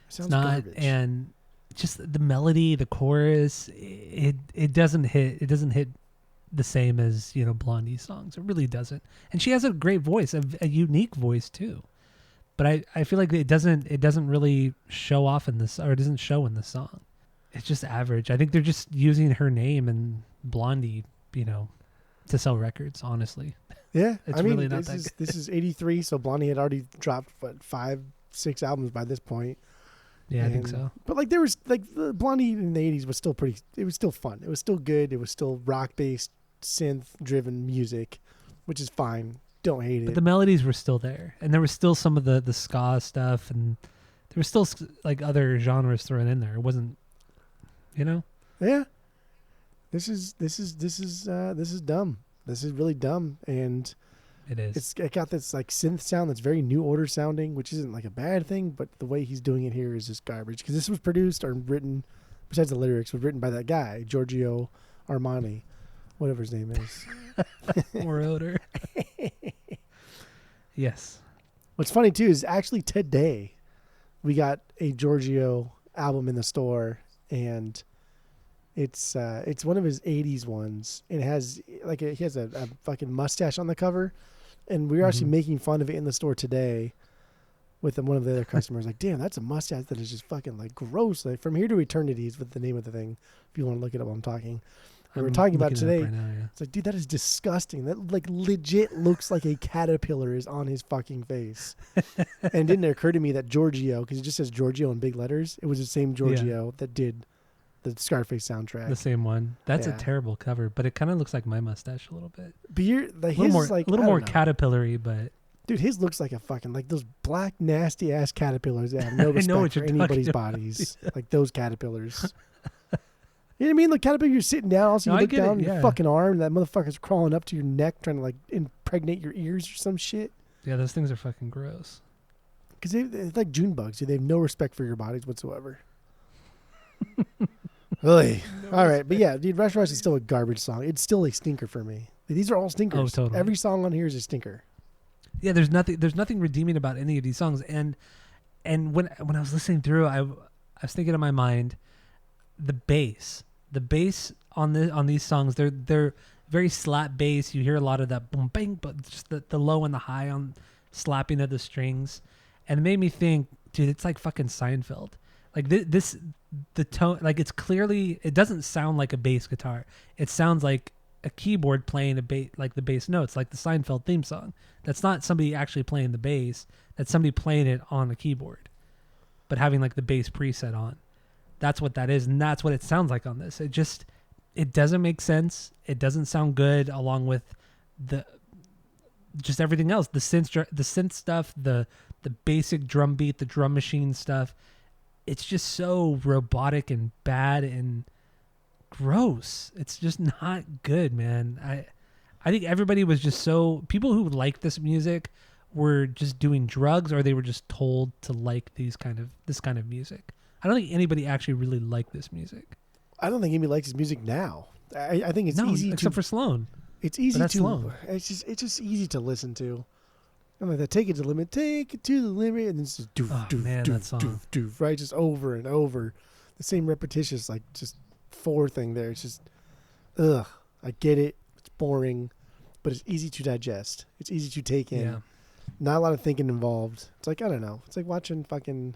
It sounds garbage. And just the melody, the chorus, it doesn't hit. It doesn't hit the same as Blondie's songs. It really doesn't. And she has a great voice, a unique voice too. But I feel like it doesn't really show off in this, or it doesn't show in the song. It's just average. I think they're just using her name and Blondie, to sell records. Honestly, yeah. It's really not that good. This is '83, so Blondie had already dropped 5-6 albums by this point. Yeah, I think so. But like there was like the Blondie in the '80s was still pretty. It was still fun. It was still good. It was still rock based, synth driven music, which is fine. Don't hate it. But the melodies were still there, and there was still some of the ska stuff, and there was still like other genres thrown in there. It wasn't, Yeah. This is dumb. This is really dumb, and it is. It got this like synth sound that's very New Order sounding, which isn't like a bad thing, but the way he's doing it here is just garbage. Because this was produced or written, besides the lyrics, was written by that guy Giorgio Armani, whatever his name is. More odor. Yes. What's funny too is actually today we got a Giorgio album in the store, and it's one of his '80s ones. It has he has a fucking mustache on the cover, and we were actually making fun of it in the store today with one of the other customers. Like, damn, that's a mustache that is just fucking like gross. Like From Here to Eternity is what the name of the thing. If you want to look it up, while I'm talking. We were talking about it today. Right now, yeah. It's like, dude, that is disgusting. That like legit looks like a caterpillar is on his fucking face. And it didn't occur to me that Giorgio, because it just says Giorgio in big letters, it was the same Giorgio that did the Scarface soundtrack. The same one. That's a terrible cover, but it kind of looks like my mustache a little bit. But you're like a little more caterpillar-y, but dude, his looks like a fucking like those black nasty ass caterpillars that have no respect for anybody's bodies. Like those caterpillars. You know what I mean? Like caterpillar, you're sitting down, also you look down your fucking arm, and that motherfucker's crawling up to your neck, trying to like impregnate your ears or some shit. Yeah, those things are fucking gross. Because they're like June bugs. Dude. They have no respect for your bodies whatsoever. Really? All right, but yeah, dude, Rush Rush is still a garbage song. It's still a stinker for me. These are all stinkers. Oh, totally. Every song on here is a stinker. Yeah, there's nothing redeeming about any of these songs. And when I was listening through, I was thinking in my mind, the bass on these songs, they're very slap bass. You hear a lot of that boom bang, but just the low and the high on slapping of the strings, and it made me think, dude, it's like fucking Seinfeld. Like the tone, like it's clearly, it doesn't sound like a bass guitar. It sounds like a keyboard playing like the bass notes, like the Seinfeld theme song. That's not somebody actually playing the bass. That's somebody playing it on the keyboard, but having like the bass preset on. That's what that is, and that's what it sounds like on this. It doesn't make sense. It doesn't sound good, along with just everything else. The synth stuff, the basic drum beat, the drum machine stuff. It's just so robotic and bad and gross. It's just not good, man. I think everybody was just people who like this music were just doing drugs, or they were just told to like this kind of music. I don't think anybody actually really liked this music. I don't think anybody likes his music now. I think it's easy except for Sloan. It's easy to Sloan. It's just easy to listen to. I'm like, take it to the limit, take it to the limit, and then it's just doof, doof, man, doof, that song. doof, doof, right? Just over and over, the same repetitious, like just four thing there. It's just, ugh. I get it. It's boring, but it's easy to digest. It's easy to take in. Yeah. Not a lot of thinking involved. It's like, I don't know. It's like watching fucking.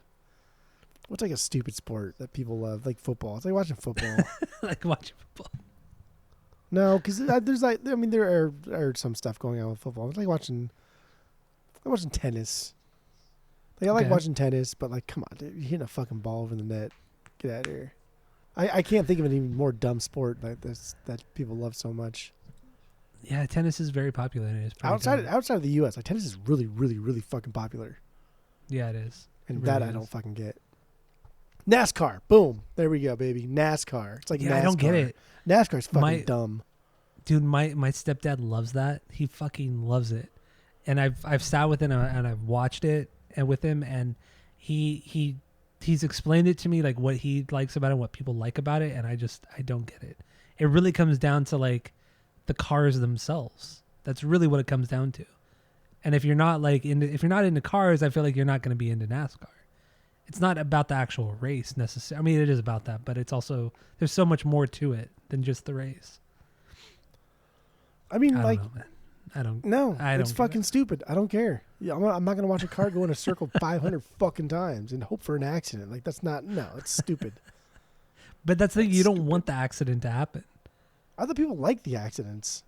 What's like a stupid sport that people love, like football? It's like watching football. Like watching football. No, because there's like, I mean, there are some stuff going on with football. It's like watching tennis. Like I like watching tennis, but like, come on, dude, you're hitting a fucking ball over the net. Get out of here. I can't think of an even more dumb sport like this that people love so much. Yeah, tennis is very popular. It's outside of the U.S., like tennis is really, really, really fucking popular. Yeah, it is. And that I don't fucking get. NASCAR, boom, there we go, baby. NASCAR. It's like NASCAR. I don't get it. NASCAR's fucking dumb. Dude, my stepdad loves that. He fucking loves it. And I've sat with him and I've watched it and with him, and he's explained it to me, like what he likes about it, what people like about it, and I don't get it. It really comes down to like the cars themselves. That's really what it comes down to. And if you're not into cars, I feel like you're not going to be into NASCAR. It's not about the actual race necessarily. I mean, it is about that, but it's also, there's so much more to it than just the race. I mean, I like, don't know, man. I don't. It's fucking stupid. I don't care. Yeah, I'm not gonna watch a car go in a circle 500 fucking times and hope for an accident. Like that's not. No, it's stupid. But that's the thing. You don't want the accident to happen. Other people like the accidents.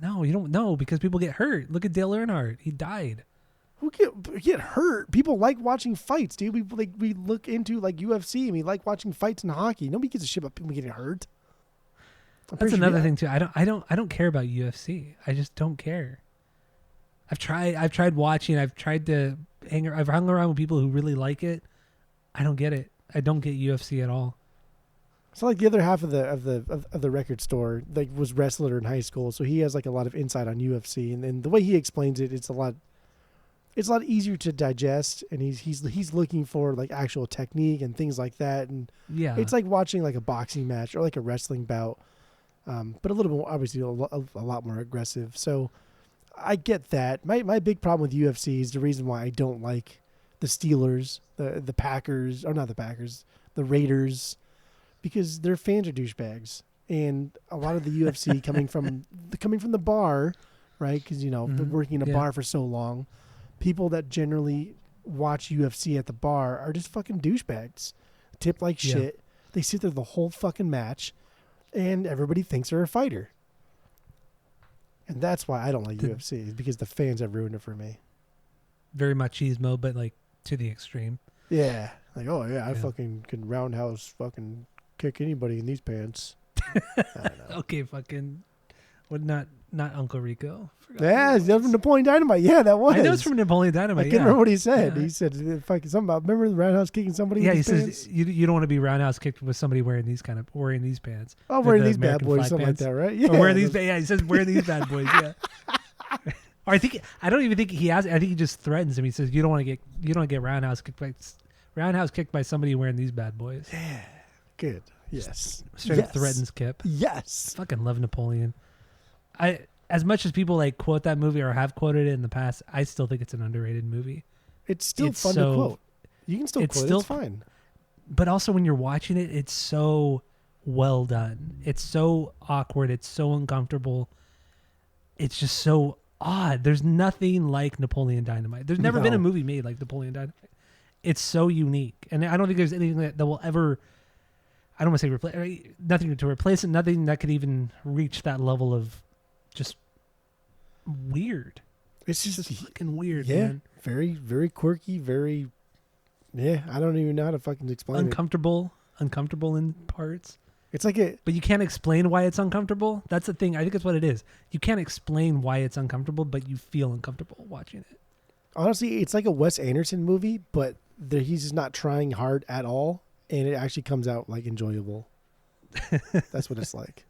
No, you don't know, because people get hurt. Look at Dale Earnhardt. He died. Who get hurt? People like watching fights, dude. We look into like UFC and we like watching fights in hockey. Nobody gives a shit about people getting hurt. That's another thing too. I don't care about UFC. I just don't care. I've tried watching. I've tried to I've hung around with people who really like it. I don't get it. I don't get UFC at all. So like the other half of the record store like was wrestler in high school, so he has like a lot of insight on UFC, and the way he explains it, it's a lot easier to digest, and he's looking for like actual technique and things like that, and yeah, it's like watching like a boxing match or like a wrestling bout. But a little bit more, obviously, a lot more aggressive. So I get that. My big problem with UFC is the reason why I don't like the Steelers, the Packers, or not the Packers, the Raiders, because their fans are douchebags. And a lot of the UFC coming from the bar, right? Because, been working in a bar for so long, people that generally watch UFC at the bar are just fucking douchebags. Tip like shit. They sit there the whole fucking match. And everybody thinks they're a fighter. And that's why I don't like UFC, is because the fans have ruined it for me. Very machismo, but like to the extreme. Yeah. Like, oh yeah, I fucking can roundhouse fucking kick anybody in these pants. I don't know. Okay, fucking not Uncle Rico. Yeah, that was from Napoleon Dynamite. Yeah, that was. I know it's from Napoleon Dynamite. I can't remember what he said. Yeah. He said fucking something about, remember the roundhouse kicking somebody? Yeah, in he these says you don't want to be roundhouse kicked with somebody wearing these pants. Oh, wearing these bad boys, something like that, right? Yeah. Or wearing these. Yeah, he says wearing these bad boys. Yeah. Or I don't even think he has. I think he just threatens him. He says you don't get roundhouse kicked by somebody wearing these bad boys. Yeah. Good. Yes. Straight up threatens Kip. Yes. Fucking love Napoleon. As much as people like quote that movie or have quoted it in the past, I still think it's an underrated movie. It's still fun to quote. You can still quote it. It's fine. But also when you're watching it, it's so well done. It's so awkward. It's so uncomfortable. It's just so odd. There's nothing like Napoleon Dynamite. There's never been a movie made like Napoleon Dynamite. It's so unique. And I don't think there's anything that will ever, I don't want to say replace, nothing to replace it, nothing that could even reach that level of just weird. It's just fucking weird, yeah, man. Very, very quirky, very, yeah, I don't even know how to fucking explain uncomfortable in parts. It's like but you can't explain why it's uncomfortable. That's the thing. I think that's what it is. You can't explain why it's uncomfortable, but you feel uncomfortable watching it. Honestly, it's like a Wes Anderson movie, but he's just not trying hard at all, and it actually comes out like enjoyable. That's what it's like.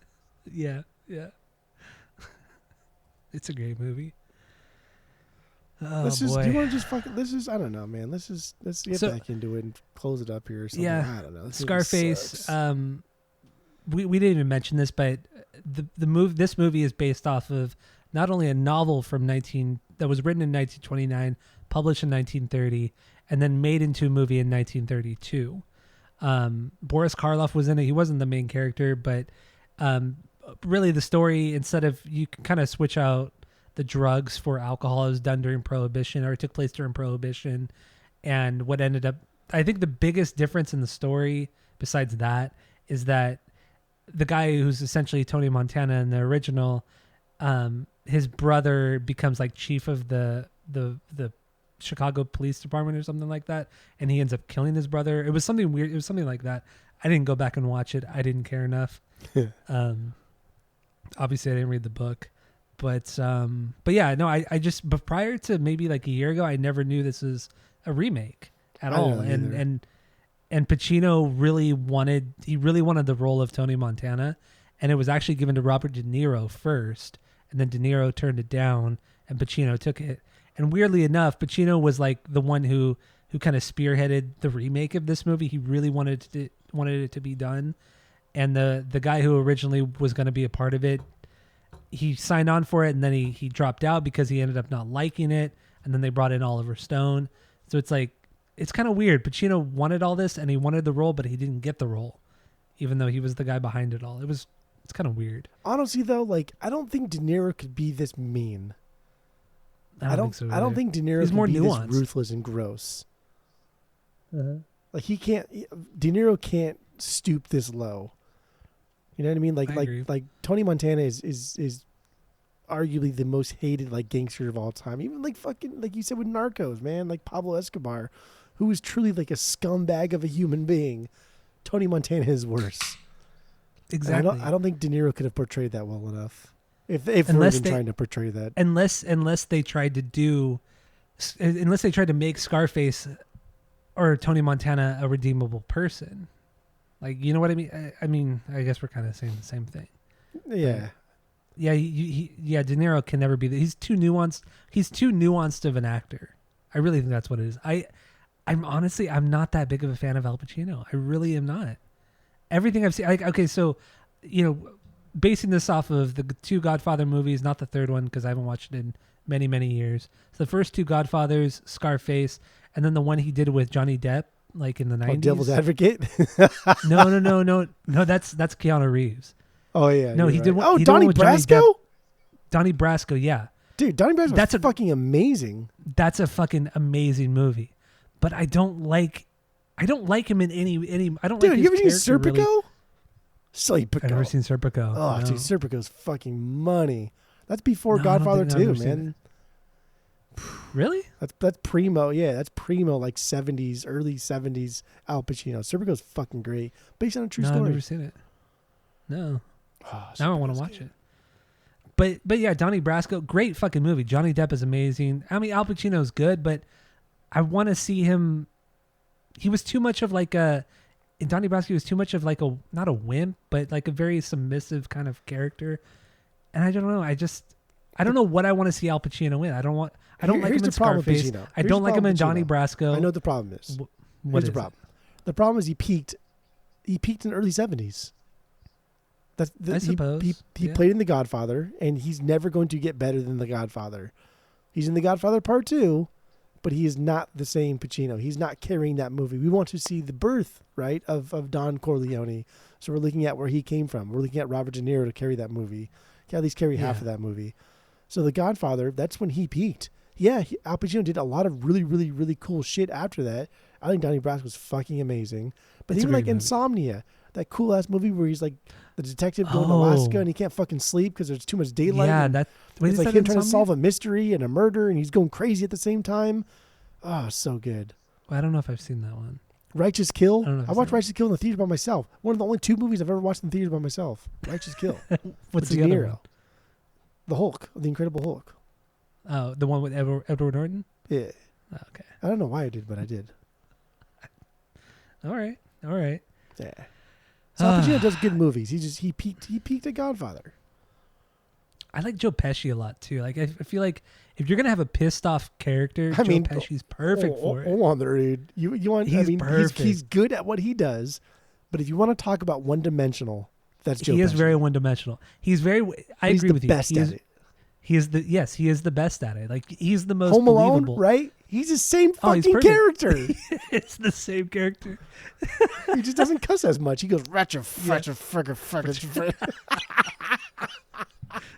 Yeah. It's a great movie. Oh, boy. Do you want to just fucking? I don't know, man. Let's get back into it and close it up here or something. Yeah. I don't know. Scarface. We didn't even mention this, but this movie is based off of not only a novel that was written in 1929, published in 1930, and then made into a movie in 1932. Boris Karloff was in it. He wasn't the main character, but really the story, instead of, you can kind of switch out the drugs for alcohol. It was done during Prohibition, or it took place during Prohibition. And what ended up, I think the biggest difference in the story besides that is that the guy who's essentially Tony Montana in the original, his brother becomes like chief of the Chicago Police Department or something like that, and he ends up killing his brother. It was something weird. It was something like that. I didn't go back and watch it. I didn't care enough. Obviously I didn't read the book, but yeah, no, I just, but prior to maybe like a year ago, I never knew this was a remake at all. And Pacino really wanted the role of Tony Montana, and it was actually given to Robert De Niro first, and then De Niro turned it down and Pacino took it. And weirdly enough, Pacino was like the one who kind of spearheaded the remake of this movie. He really wanted it to be done. And the guy who originally was going to be a part of it, he signed on for it, and then he dropped out because he ended up not liking it. And then they brought in Oliver Stone. So it's like, it's kind of weird. Pacino wanted all this and he wanted the role, but he didn't get the role, even though he was the guy behind it all. It's kind of weird. Honestly, though, like, I don't think De Niro could be this mean. I don't think De Niro can be nuanced. This ruthless and gross. Like, De Niro can't stoop this low. You know what I mean? Like Tony Montana is arguably the most hated like gangster of all time. Even like fucking, like you said with Narcos, man, like Pablo Escobar, who was truly like a scumbag of a human being. Tony Montana is worse. Exactly. I don't think De Niro could have portrayed that well enough. If we're even trying to portray that. Unless they tried to make Scarface or Tony Montana a redeemable person. Like, you know what I mean? I mean, I guess we're kind of saying the same thing. Yeah. Yeah, De Niro can never be he's too nuanced. He's too nuanced of an actor. I really think that's what it is. I'm honestly not that big of a fan of Al Pacino. I really am not. Everything I've seen, like, okay, so, you know, basing this off of the two Godfather movies, not the third one because I haven't watched it in many, many years. So the first two Godfathers, Scarface, and then the one he did with Johnny Depp, like in the 90s. Devil's Advocate? No, that's Keanu Reeves. Oh yeah. No, he did one. Oh, Donnie Brasco? Donnie Brasco, yeah. Dude, Donnie Brasco that's fucking amazing. That's a fucking amazing movie. But I don't like him in any I don't like his character. Dude, you ever seen Serpico? Really. Serpico. I've never seen Serpico. Oh, no. Dude, Serpico's fucking money. That's before Godfather 2, man. Really? That's primo. Yeah, that's primo, like 70s, early 70s Al Pacino. Serpico's fucking great. Based on a true story. I've never seen it. No. Oh, now I want to watch it. But yeah, Donnie Brasco, great fucking movie. Johnny Depp is amazing. I mean, Al Pacino's good, but I want to see him. He was too much of like Donnie Brasco was too much of like not a wimp, but like a very submissive kind of character. And I don't know. I don't know what I want to see Al Pacino in. I don't like him in Scarface. I don't like him in Donnie Brasco. I know the problem is. Here's the problem. The problem is he peaked he peaked in the early 70s. I suppose. He played in The Godfather, and he's never going to get better than The Godfather. He's in The Godfather Part 2, but he is not the same Pacino. He's not carrying that movie. We want to see the birth, right, of Don Corleone. So we're looking at where he came from. We're looking at Robert De Niro to carry that movie. He at least carry half of that movie. So The Godfather, that's when he peaked. Yeah, Al Pacino did a lot of really, really, really cool shit after that. I think Donnie Brasco was fucking amazing. But even like Insomnia, that cool ass movie where he's like the detective going to Alaska and he can't fucking sleep because there's too much daylight. Yeah, it's like him trying to solve a mystery and a murder, and he's going crazy at the same time. Oh, so good. Well, I don't know if I've seen that one. Righteous Kill. I watched Righteous Kill in the theater by myself. One of the only 2 movies I've ever watched in the theater by myself. Righteous Kill. What's the other one? The Hulk, The Incredible Hulk. Oh, the one with Edward Norton? Yeah. Oh, okay. I don't know why I did, but I did. All right. Yeah. So Al Pacino does good movies. He peaked at Godfather. I like Joe Pesci a lot too. Like I feel like if you're gonna have a pissed off character, Joe Pesci's perfect for it. Hold on there, dude. You want? Perfect. He's good at what he does, but if you want to talk about one dimensional, that's Joe Pesci. He is very one dimensional. He's very. I agree with you. He's the best at it. He is the best at it. Like he's the most Home Alone, believable. right? He's the same fucking character. It's the same character. He just doesn't cuss as much. He goes ratchet, frigger.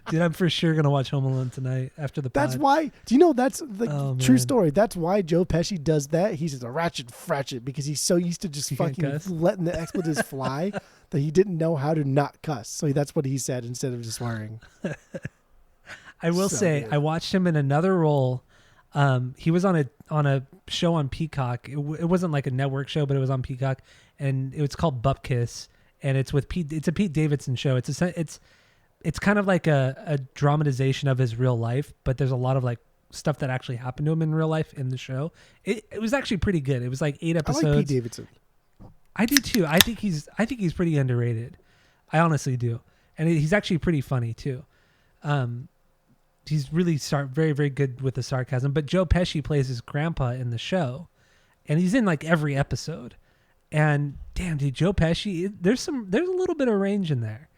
Dude, I'm for sure gonna watch Home Alone tonight after the pod. That's why. Do you know that's the true story? That's why Joe Pesci does that. He says a ratchet because he's so used to just fucking letting the expletives fly that he didn't know how to not cuss. So that's what he said instead of just swearing. I will say, good. I watched him in another role. He was on a show on Peacock. It wasn't like a network show, but it was on Peacock, and it was called Bupkis, and it's with Pete. It's a Pete Davidson show. It's kind of like a dramatization of his real life, but there's a lot of like stuff that actually happened to him in real life in the show. It was actually pretty good. It was like 8 episodes. I like Pete Davidson. I do too. I think he's pretty underrated. I honestly do, and he's actually pretty funny too. He's really very, very good with the sarcasm. But Joe Pesci plays his grandpa in the show, and he's in like every episode. And damn, dude, Joe Pesci, there's a little bit of range in there.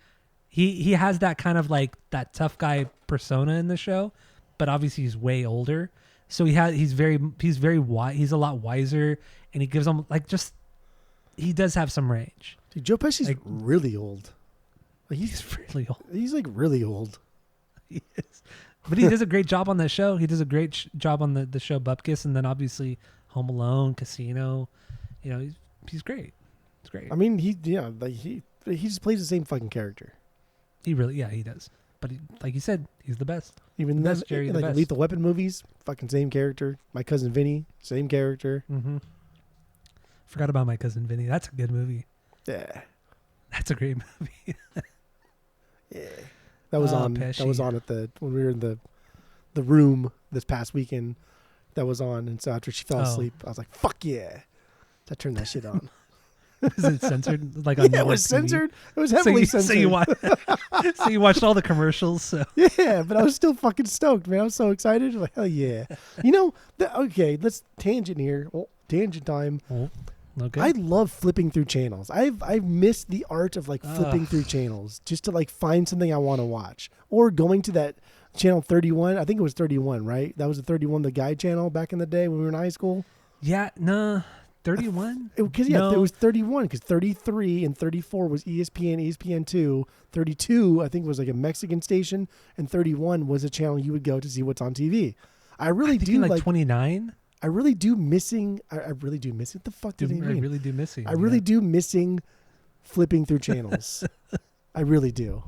He has that kind of like that tough guy persona in the show, but obviously he's way older. So he's very wise. He's a lot wiser, and he gives them like he does have some range. Dude, Joe Pesci's like, really old. Like he's really old. He's like really old. He is. But he does a great job on that show. He does a great job on the show Bupkis, and then obviously Home Alone, Casino. You know, he's great. It's great. I mean, he just plays the same fucking character. He does. But like you said, he's the best. Even the best, Jerry, the best. Lethal Weapon movies, fucking same character. My Cousin Vinny, same character. Mm-hmm. Forgot about My Cousin Vinny. That's a good movie. Yeah, that's a great movie. Yeah. That was on. Pesci. That was on when we were in the room this past weekend. That was on, and so after she fell asleep, I was like, "Fuck yeah!" So I turned that shit on. Was it censored? Like on it was censored. It was heavily censored. So you watched all the commercials. So. Yeah, but I was still fucking stoked, man. I was so excited. Like, hell yeah! You know, okay. Let's tangent here. Tangent time. Okay. I love flipping through channels. I've missed the art of like flipping through channels just to like find something I want to watch, or going to that channel 31. I think it was 31, right? That was the 31, the guide channel back in the day when we were in high school. Yeah, no, 31. Because it was 31. Because 33 and 34 was ESPN, ESPN2. 32 I think was like a Mexican station, and 31 was a channel you would go to see what's on TV. I do like 29. I really do missing. I really do miss it. What the fuck does he mean? I really do missing. I really do missing flipping through channels. I really do.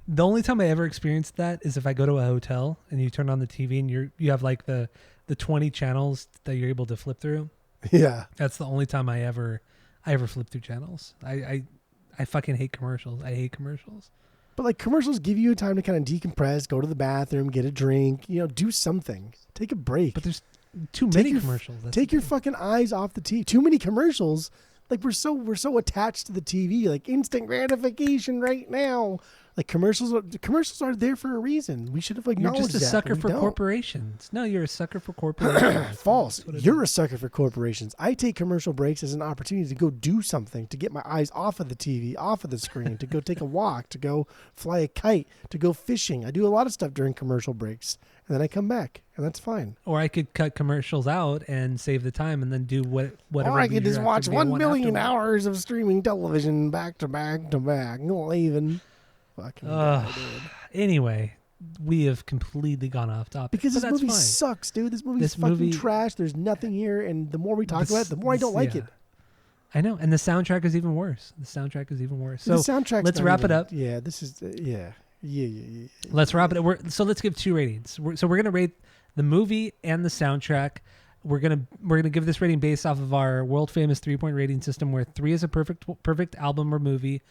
The only time I ever experienced that is if I go to a hotel and you turn on the TV and you have like the 20 channels that you're able to flip through. Yeah, that's the only time I ever flip through channels. I fucking hate commercials. I hate commercials. But like commercials give you time to kind of decompress, go to the bathroom, get a drink, do something. Take a break. But there's too many commercials. Take your fucking eyes off the TV. Too many commercials. Like we're so attached to the TV, like instant gratification right now. Like commercials are there for a reason. We should have You're acknowledged just a that, sucker but for we don't. corporations. No, you're a sucker for corporations. False. That's what it You're a is. sucker for corporations. I take commercial breaks as an opportunity to go do something, to get my eyes off of the TV, off of the screen, to go take a walk, to go fly a kite, to go fishing. I do a lot of stuff during commercial breaks, and then I come back, and that's fine. Or I could cut commercials out and save the time and then do whatever. Or I could just leisure watch activity I 1 want million afterward. hours of streaming television back to back to back. Leaving. Fucking die, dude. Anyway, we have completely gone off topic. Because but this that's movie fine. sucks, dude. This movie's This fucking movie- trash. There's nothing here, and the more we talk about it, the more I don't like it. I know, and the soundtrack is even worse. The soundtrack is even worse. The So soundtrack's let's not wrap it even- up. Yeah, this is yeah. Let's wrap it up. So let's give 2 ratings. We're gonna rate the movie and the soundtrack. We're gonna give this rating based off of our world famous 3-point rating system, where 3 is a perfect album or movie,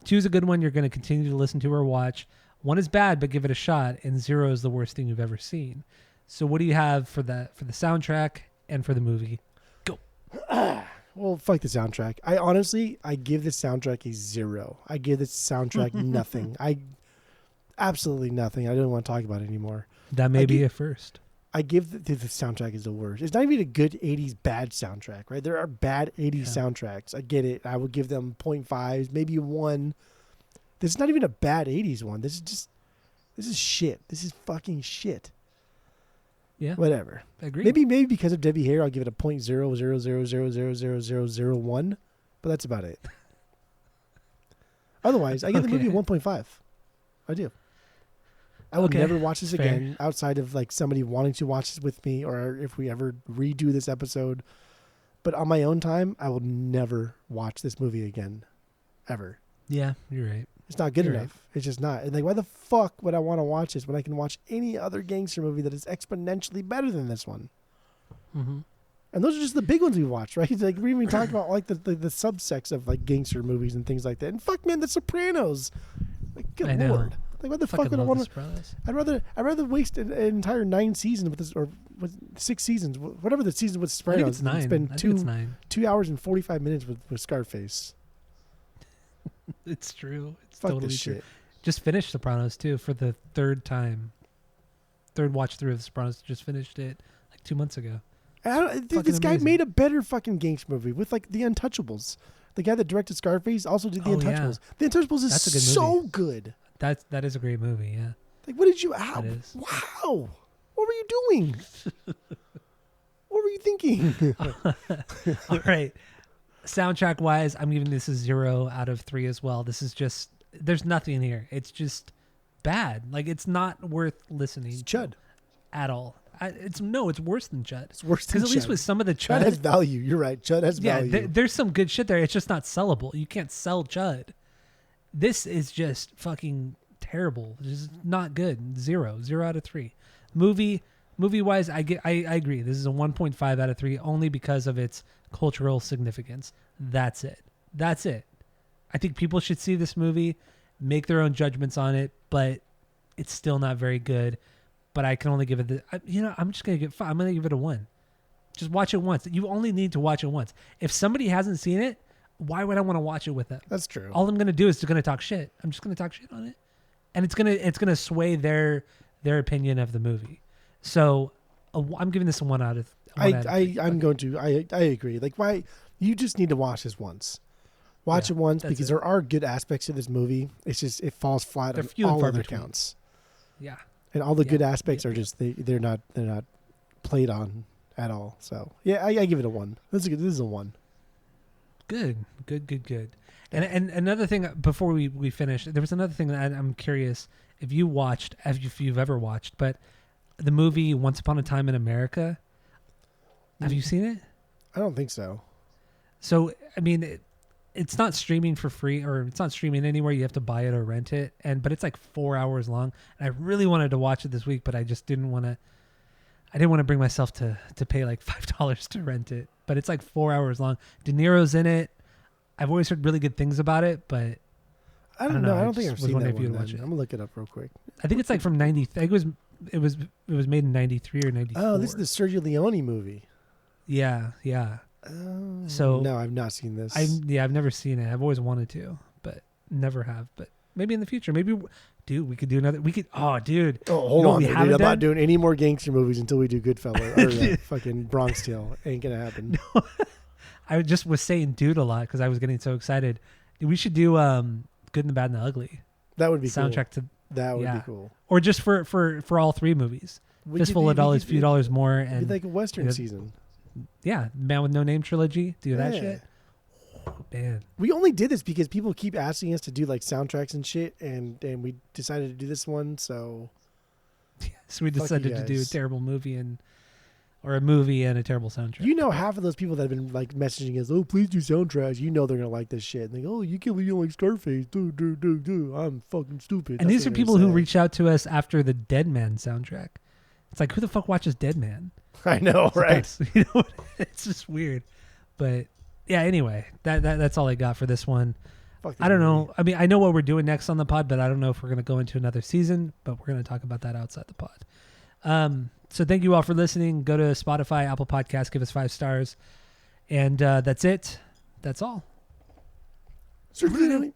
2 is a good one you're gonna continue to listen to or watch, 1 is bad but give it a shot, and 0 is the worst thing you've ever seen. So what do you have for the soundtrack and for the movie? Go. Well, fuck the soundtrack. I give the soundtrack a 0. I give this soundtrack nothing. Absolutely nothing. I don't want to talk about it anymore. That may be a first. I give the soundtrack is the worst. It's not even a good 80s bad soundtrack, right? There are bad 80s soundtracks. I get it. I would give them 0.5s, maybe a 1. This is not even a bad 80s one. This is shit. This is fucking shit. Yeah. Whatever. I agree. Maybe because of Debbie Hare, I'll give it a 0.000000001, but that's about it. Otherwise, I give the movie a 1.5. I do. I will never watch this again outside of like somebody wanting to watch this with me, or if we ever redo this episode. But on my own time, I will never watch this movie again, ever. Yeah, you're right. It's not good You're enough. Right. It's just not. And like, why the fuck would I want to watch this when I can watch any other gangster movie that is exponentially better than this one? Mm-hmm. And those are just the big ones we watch, right? Like we even talked about like the subsects of like gangster movies and things like that. And fuck, man, The Sopranos. Like, good lord. Like, what the fuck would I want to? I'd rather waste an entire 9 seasons with this, or 6 seasons, whatever the season with Sopranos. It's 9. Spend it's 9. 2 hours and 45 minutes with Scarface. It's true. It's Fuck totally this true. shit. Just finished Sopranos too for the 3rd time. 3rd watch through of The Sopranos. Just finished it like 2 months ago. This guy made a better fucking gangster movie with like The Untouchables. The guy that directed Scarface also did The Untouchables. Yeah. The Untouchables is so good. That is a great movie. Yeah. Like, what did you? Wow! What were you doing? What were you thinking? All right. Soundtrack wise, I'm giving this a 0 out of 3 as well. This is just, there's nothing here. It's just bad. Like, it's not worth listening. It's Chud at all. It's worse than Chud. It's worse than Chud. Because at least with some of the Chud has value. You're right. Chud has value. Yeah, there's some good shit there. It's just not sellable. You can't sell Chud. This is just fucking terrible. Just not good. 0 out of 3. Movie wise, I agree. This is a 1.5 out of 3 only because of its cultural significance. That's it. I think people should see this movie, make their own judgments on it, but it's still not very good. But I can only give it I'm just gonna I'm gonna give it a 1. Just watch it once. You only need to watch it once. If somebody hasn't seen it, why would I want to watch it with them? That's true. All I'm gonna do is gonna talk shit. I'm just gonna talk shit on it, and it's gonna sway their opinion of the movie. So I'm giving this a 1 out of. I agree. Like, why? You just need to watch this once. Watch it once because there are good aspects of this movie. It's just it falls flat on all other counts. Yeah. And all the good aspects are just they're not played on at all. So yeah, I give it a 1. This is a 1. Good. And another thing before we finish, there was another thing that I'm curious if you've ever watched, but the movie Once Upon a Time in America. Have you seen it? I don't think so. So I mean, it's not streaming for free, or it's not streaming anywhere. You have to buy it or rent it, but it's like 4 hours long. And I really wanted to watch it this week, but I just didn't want to. I didn't want to bring myself to pay like $5 to rent it. But it's like 4 hours long. De Niro's in it. I've always heard really good things about it, but I don't know. I don't think I've seen that one. I'm gonna look it up real quick. I think it's like from 90. I think it was made in 93 or 94. Oh, this is the Sergio Leone movie. Yeah. So no, I've not seen this. I've never seen it. I've always wanted to, but never have. But maybe in the future. Maybe, dude, we could do another. We could. Oh, dude. Oh, hold You know on, what we dude. haven't I'm not done? doing any more gangster movies until we do Goodfellas or fucking Bronx Tale. Ain't gonna happen. I just was saying dude a lot because I was getting so excited. We should do Good and the Bad and the Ugly That would be soundtrack cool. to, That would yeah. be cool. or just for all three movies. We Fistful could of do- we Dollars, could Few do- Dollars More, it'd and be like a Western yeah. season. yeah, Man with No Name trilogy. Do that Yeah. shit. Oh, man. We only did this because people keep asking us to do like soundtracks and shit, and we decided to do this one. So So we Fuck you decided to do a guys. terrible movie or a movie and a terrible soundtrack. you know, half of those people that have been like messaging us, "Oh, please do soundtracks." You know they're gonna like this shit. And they go, "Oh, you can't like Scarface." Do. I'm fucking stupid. And That's these are what they're people who gonna say. reach out to us after the Dead Man soundtrack. It's like, who the fuck watches Dead Man? I know, right? So you know, it's just weird. But yeah, anyway, that's all I got for this one. Fuck I don't know. I mean, I know what we're doing next on the pod, but I don't know if we're going to go into another season, but we're going to talk about that outside the pod. So thank you all for listening. Go to Spotify, Apple Podcasts, give us 5 stars. And that's it. That's all. Surf it, Ellie.